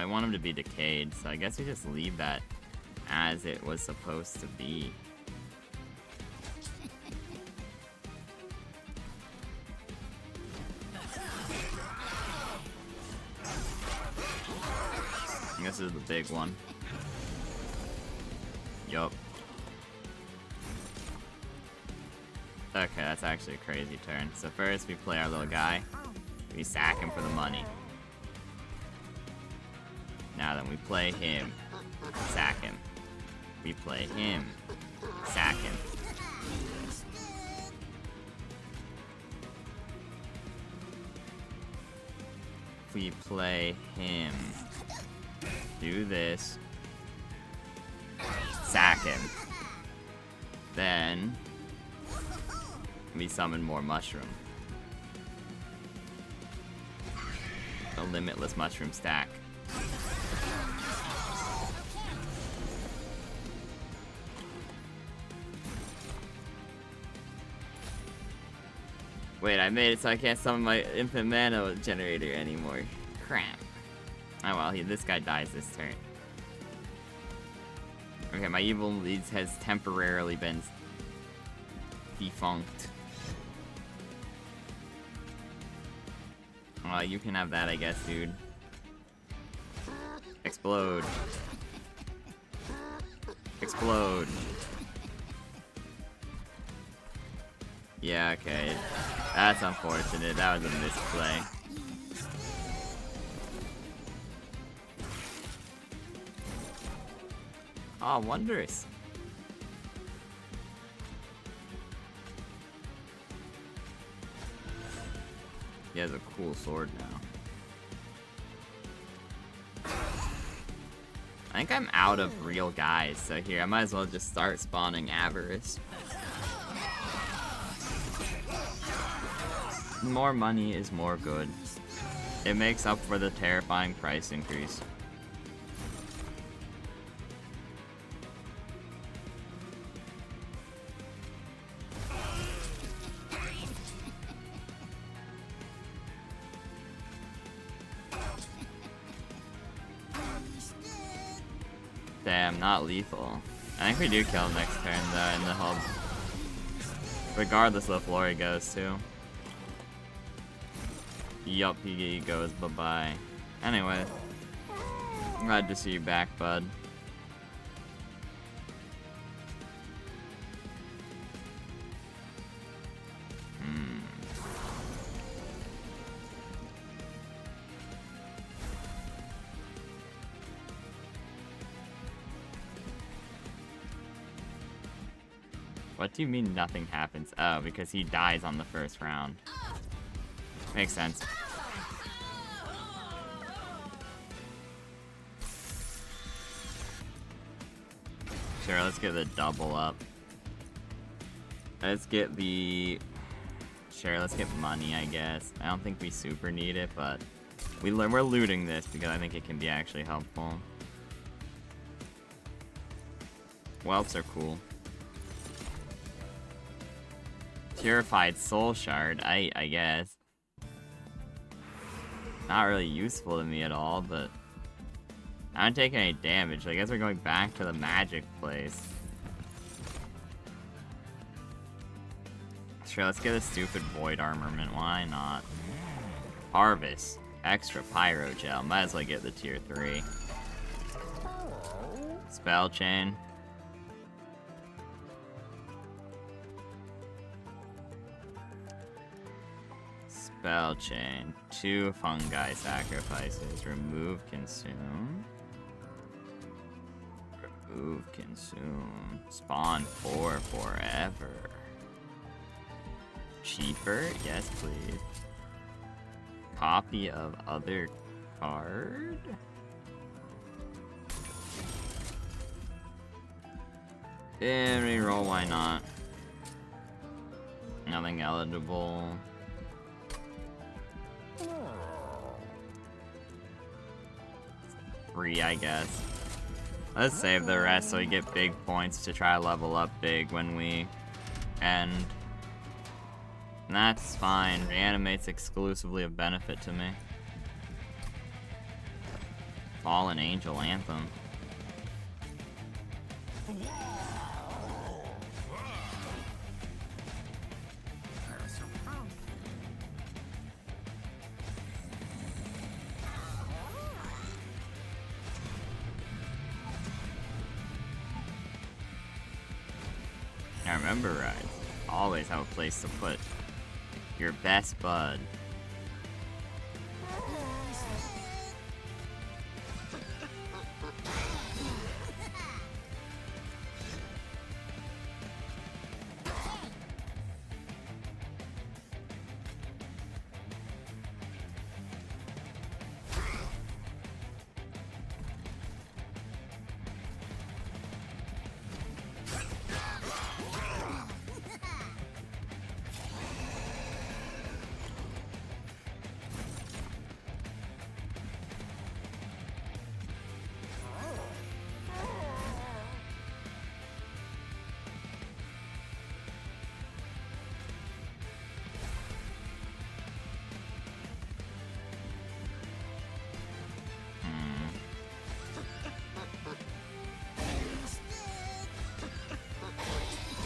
I want him to be decayed, so I guess we just leave that as it was supposed to be. This is the big one. Yup. Okay, that's actually a crazy turn. So first we play our little guy. We sack him for the money. Now then we play him. Sack him. We play him. Sack him. We play him. Do this. Sack him. Then we summon more mushroom. A limitless mushroom stack. Wait, I made it so I can't summon my infinite mana generator anymore. Crap. Oh well, this guy dies this turn. Okay, my evil leads has temporarily been defunct. Well, you can have that, I guess, dude. Explode. Explode. Yeah, okay. That's unfortunate. That was a misplay. Oh, wondrous. He has a cool sword now. I think I'm out of real guys, so here, I might as well just start spawning Avarice. More money is more good. It makes up for the terrifying price increase. Damn, not lethal. I think we do kill him next turn though in the hub. Regardless of the floor he goes to. Yup, he goes bye-bye. Anyway, glad to see you back, bud. What do you mean nothing happens? Oh, because he dies on the first round. Makes sense. Sure, let's get the double up. Let's get the... Sure, let's get money, I guess. I don't think we super need it, but we're looting this because I think it can be actually helpful. Whelps are cool. Purified Soul Shard, I guess. Not really useful to me at all, but I don't take any damage. I guess we're going back to the magic place. Sure, let's get a stupid void armament. Why not? Harvest. Extra pyro gel. Might as well get the tier 3. Spell chain. Spell chain. 2 fungi sacrifices. Remove consume. Remove consume. Spawn 4 forever. Cheaper? Yes, please. Copy of other card? Yeah, reroll, why not? Nothing eligible. Free, I guess. Let's save the rest so we get big points to try to level up big when we end. And that's fine. Reanimate's exclusively of benefit to me. Fallen Angel Anthem. I remember, right? Always have a place to put your best bud.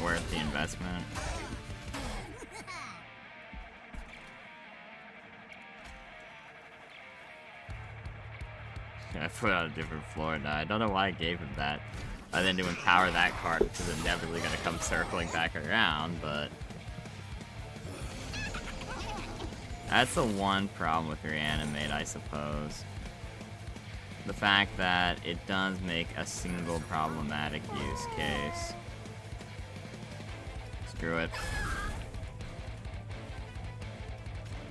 Worth the investment. I put out a different Florida. I don't know why I gave him that. I then to empower that card, which is inevitably going to come circling back around, but... That's the one problem with Reanimate, I suppose. The fact that it does make a single problematic use case. Screw it.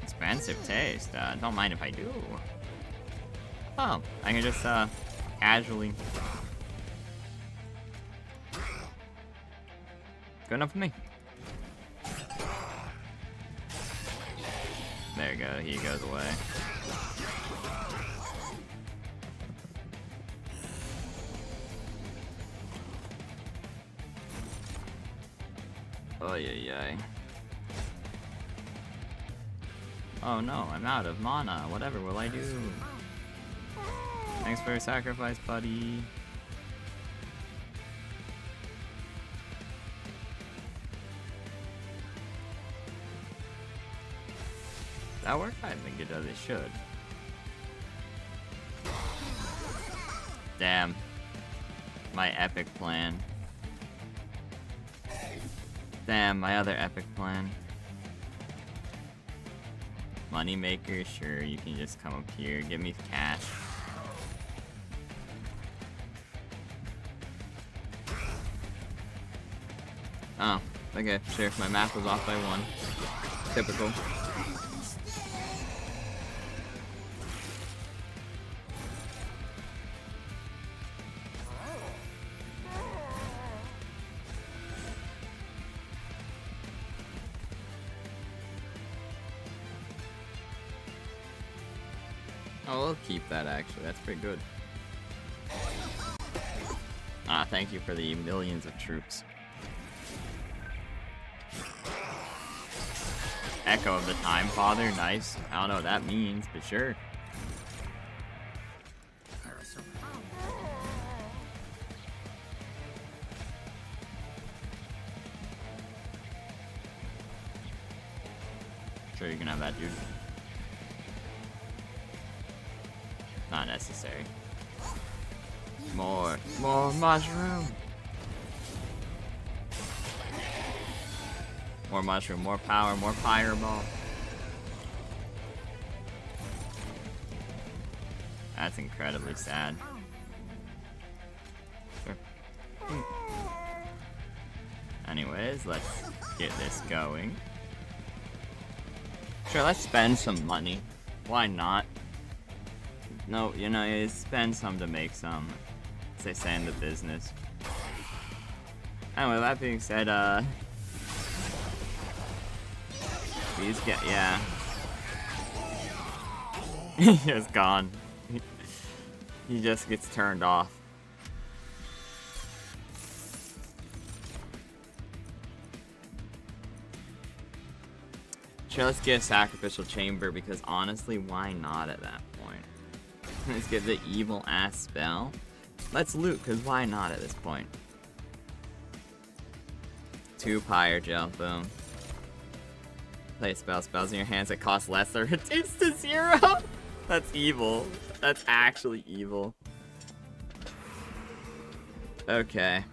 Expensive taste. Don't mind if I do. Oh, I can just, casually. Good enough for me. There you go, he goes away. Oh yeah. Oh no, I'm out of mana. Whatever will I do? Thanks for your sacrifice, buddy. That worked? I think it does. It should. Damn. My epic plan. Damn, my other epic plan. Moneymaker, sure, you can just come up here, give me cash. Oh, okay, sure, my math was off by 1. Typical. Oh, we'll keep that actually, that's pretty good. Ah, thank you for the millions of troops. Echo of the Time Father, nice. I don't know what that means, but sure. Sure, you can have that, dude. Not necessary. More mushroom. More mushroom, more power, more fireball. That's incredibly sad. Sure. Anyways, let's get this going. Sure, let's spend some money. Why not? No, you know, you spend some to make some, as they say in the business. Anyway, that being said, he's yeah. He's just gone. He just gets turned off. Sure, let's get a sacrificial chamber, because honestly, why not at that point? Let's get the evil ass spell. Let's loot, because why not at this point? 2 Pyre Gel, boom. Play spells in your hands that cost less or reduce to 0. That's evil. That's actually evil. Okay.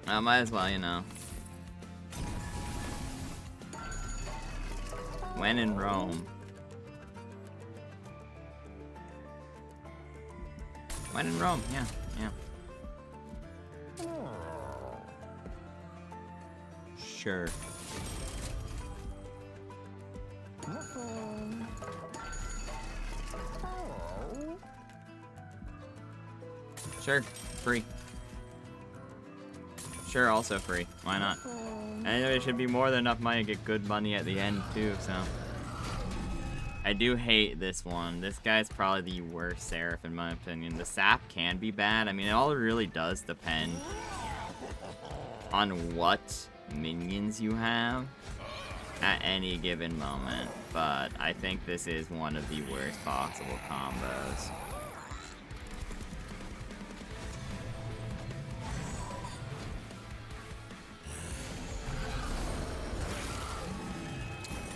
I might as well, you know. When in Rome. When in Rome, yeah, yeah. Sure. Sure, free. Sure, also free. Why not? And it should be more than enough money to get good money at the end, too, so. I do hate this one. This guy's probably the worst Seraph, in my opinion. The sap can be bad. I mean, it all really does depend on what minions you have at any given moment. But I think this is one of the worst possible combos.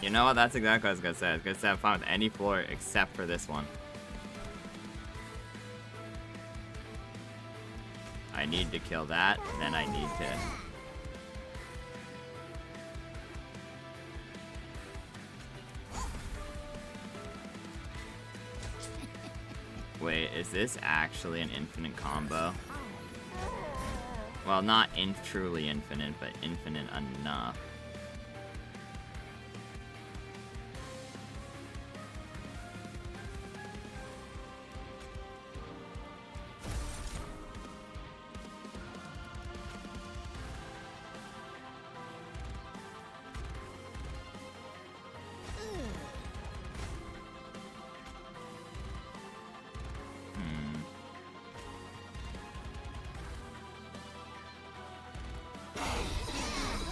You know what? That's exactly what I was gonna say. I was gonna say I'm fine with any floor except for this one. I need to kill that, then I need to... Wait, is this actually an infinite combo? Well, not truly infinite, but infinite enough.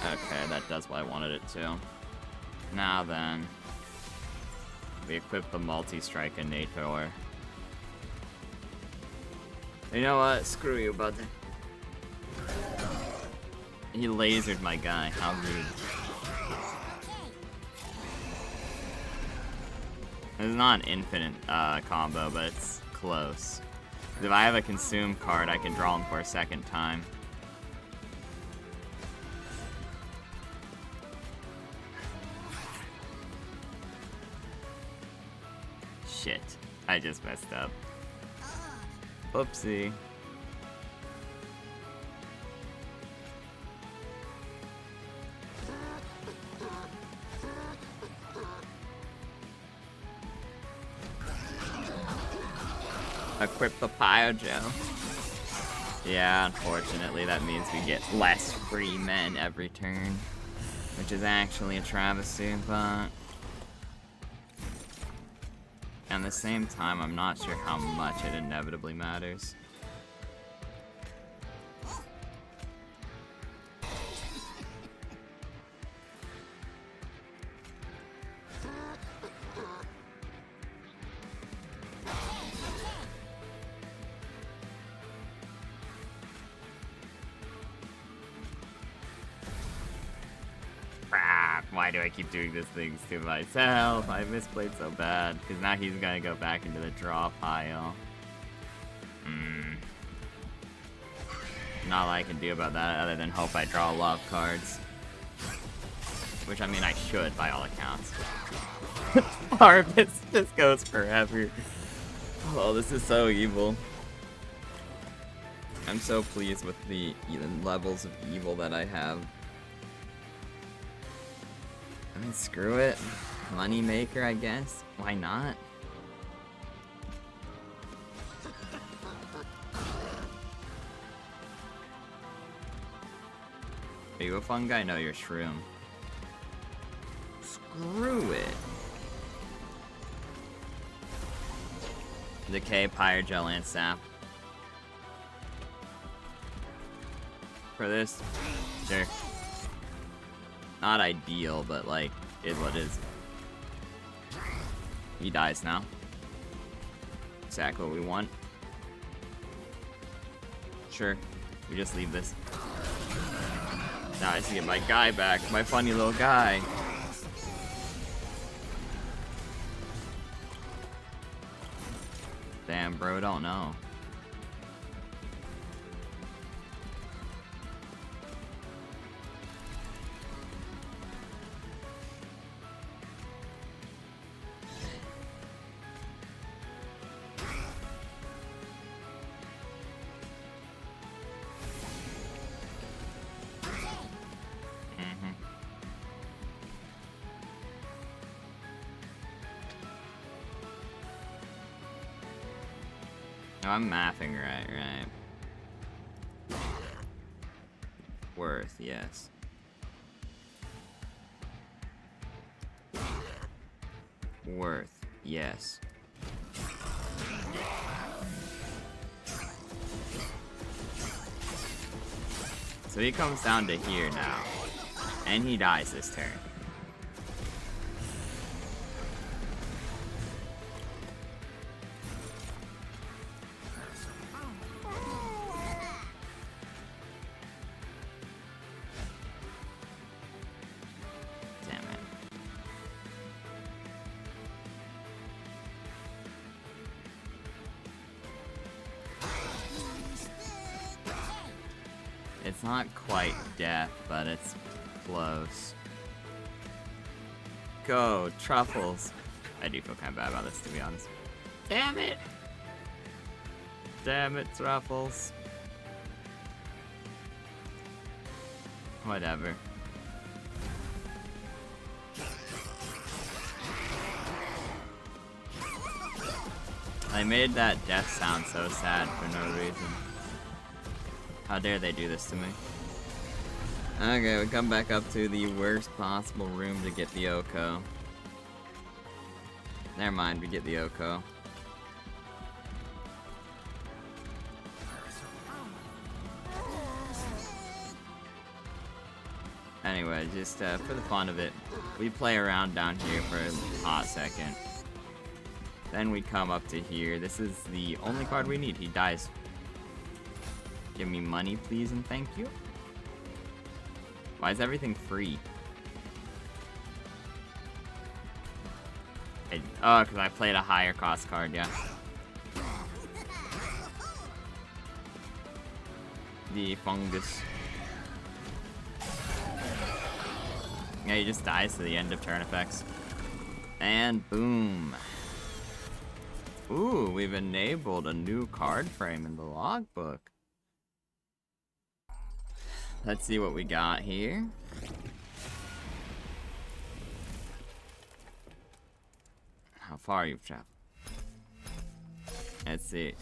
Okay, that does what I wanted it to. Now then, we equip the multi-strike-inator. You know what? Screw you, bud. He lasered my guy. How rude. This is not an infinite combo, but it's close. If I have a consume card, I can draw him for a second time. Shit, I just messed up. Oopsie. Equip the Pyre Gel. Yeah, unfortunately, that means we get less free men every turn, which is actually a travesty, but at the same time, I'm not sure how much it inevitably matters. Why do I keep doing these things to myself? I misplayed so bad. Because now he's gonna go back into the draw pile. Not a lot I can do about that other than hope I draw a lot of cards. Which, I mean, I should by all accounts. Harvest just goes forever. Oh, this is so evil. I'm so pleased with the levels of evil that I have. I mean, screw it. Money maker, I guess. Why not? Are you a fun guy? No, you're a shroom. Screw it. Decay, Pyre Gel, and Sap. For this? Sure. Not ideal, but like, is what is. He dies now. Exactly what we want. Sure. We just leave this. Nice to get my guy back. My funny little guy. Damn, bro, don't know. I'm mathing right. Worth, yes. Worth, yes. So he comes down to here now. And he dies this turn. It's not quite death, but it's close. Go, truffles. I do feel kind of bad about this, to be honest. Damn it! Damn it, truffles. Whatever. I made that death sound so sad for no reason. How dare they do this to me? Okay, we come back up to the worst possible room to get the Oko. Never mind, we get the Oko. Anyway, just for the fun of it, we play around down here for a hot second. Then we come up to here. This is the only card we need. He dies. Give me money, please, and thank you. Why is everything free? Oh, because I played a higher cost card, yeah. The fungus. Yeah, he just dies to the end of turn effects. And boom. Ooh, we've enabled a new card frame in the logbook. Let's see what we got here. How far you've traveled. Let's see.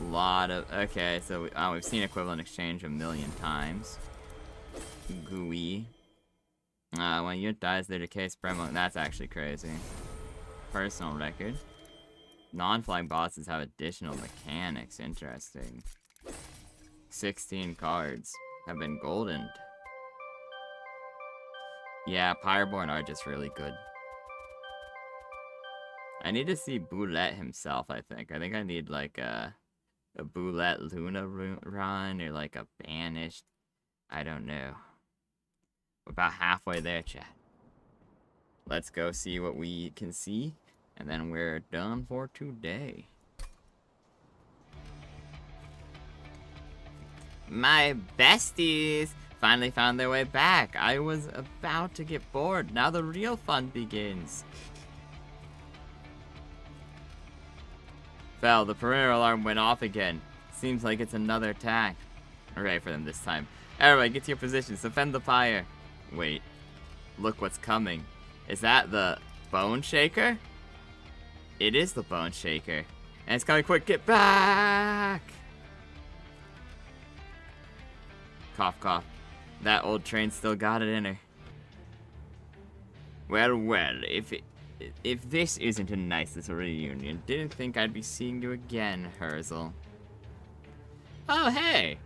A lot of... Okay, so we've seen equivalent exchange 1,000,000 times. Gooey. When unit dies, their decay spread mode. That's actually crazy. Personal record. Non-flying bosses have additional mechanics. Interesting. 16 cards have been goldened. Yeah, Pyreborn are just really good. I need to see Boulette himself, I think. I think I need like a Boulette Luna run or like a Banished. I don't know. We're about halfway there, chat. Let's go see what we can see, and then we're done for today. My besties finally found their way back. I was about to get bored. Now the real fun begins. Fell, the perimeter alarm went off again. Seems like it's another attack. Hooray for them this time. Everybody, get to your positions. Defend the pyre. Wait. Look what's coming. Is that the Bone Shaker? It is the Bone Shaker. And it's coming quick. Get back! Cough, cough. That old train still got it in her. Well, well, if this isn't a nice little reunion, didn't think I'd be seeing you again, Herzel. Oh, hey!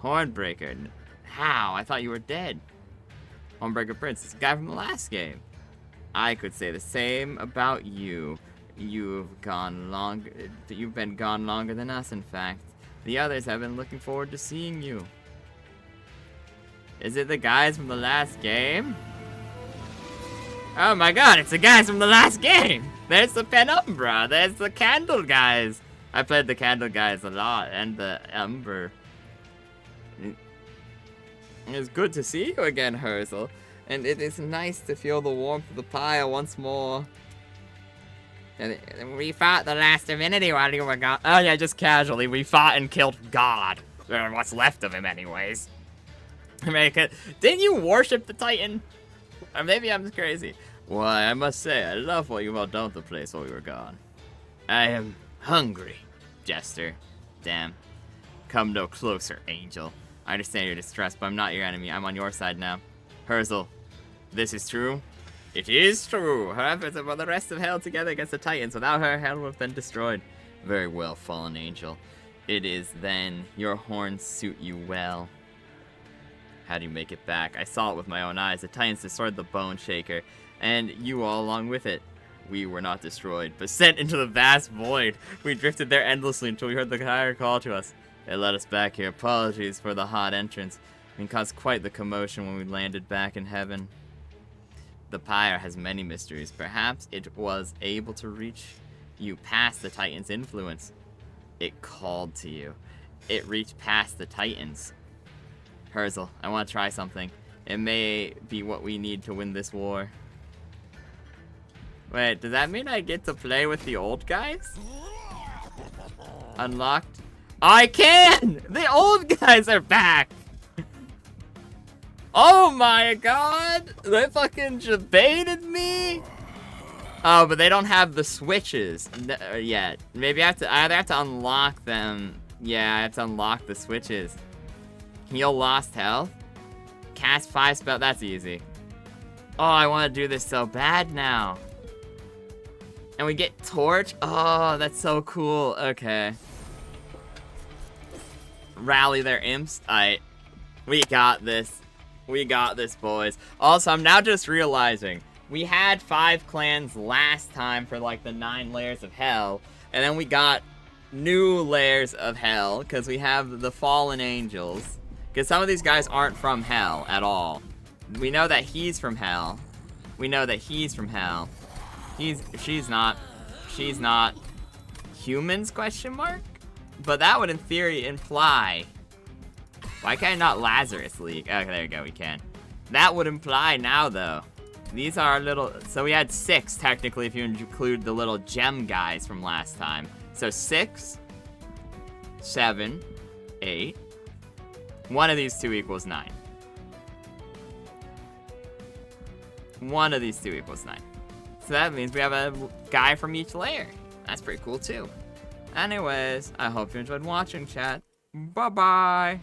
Hornbreaker. How? I thought you were dead. Hornbreaker Prince, this guy from the last game. I could say the same about you. You've been gone longer than us, in fact. The others have been looking forward to seeing you. Is it the guys from the last game? Oh my god, it's the guys from the last game! There's the penumbra, there's the candle guys. I played the candle guys a lot, and the ember. It's good to see you again, Herzl. And it is nice to feel the warmth of the pyre once more. And we fought the last divinity while you were gone. Oh yeah, just casually. We fought and killed God. Or what's left of him anyways. Didn't you worship the Titan? Or maybe I'm just crazy. Why, I must say, I love what you all done with the place while we were gone. I am hungry, Jester. Damn. Come no closer, Angel. I understand your distress, but I'm not your enemy. I'm on your side now. Herzl, this is true? It is true. Her efforts of the rest of Hell together against the Titans. Without her, Hell would have been destroyed. Very well, fallen angel. It is then. Your horns suit you well. How do you make it back? I saw it with my own eyes. The Titans destroyed the Bone Shaker, and you all along with it. We were not destroyed, but sent into the vast void. We drifted there endlessly until we heard the higher call to us. It led us back here. Apologies for the hot entrance. It caused quite the commotion when we landed back in heaven. The pyre has many mysteries. Perhaps it was able to reach you past the Titan's influence. It called to you. It reached past the Titans. Herzl, I want to try something. It may be what we need to win this war. Wait, does that mean I get to play with the old guys? Unlocked? I can! The old guys are back! Oh my god! They fucking just baited me? Oh, but they don't have the switches yet. Maybe I either have to unlock them. Yeah, I have to unlock the switches. Heal lost health. Cast 5 spell. That's easy. Oh, I want to do this so bad now. And we get torch. Oh, that's so cool. Okay. Rally their imps. Alright. We got this. We got this, boys. Also, I'm now just realizing we had 5 clans last time for like the 9 layers of hell. And then we got new layers of hell because we have the fallen angels. Because some of these guys aren't from hell at all. We know that he's from hell. We know that he's from hell. She's not humans, question mark? But that would in theory imply, why can't I not Lazarus League? Okay, there you go, we can. That would imply now though, these are little, so we had 6 technically if you include the little gem guys from last time. So 6, 7, 8, one of these 2 equals 9. One of these 2 equals 9. So that means we have a guy from each layer. That's pretty cool too. Anyways, I hope you enjoyed watching, chat. Bye-bye.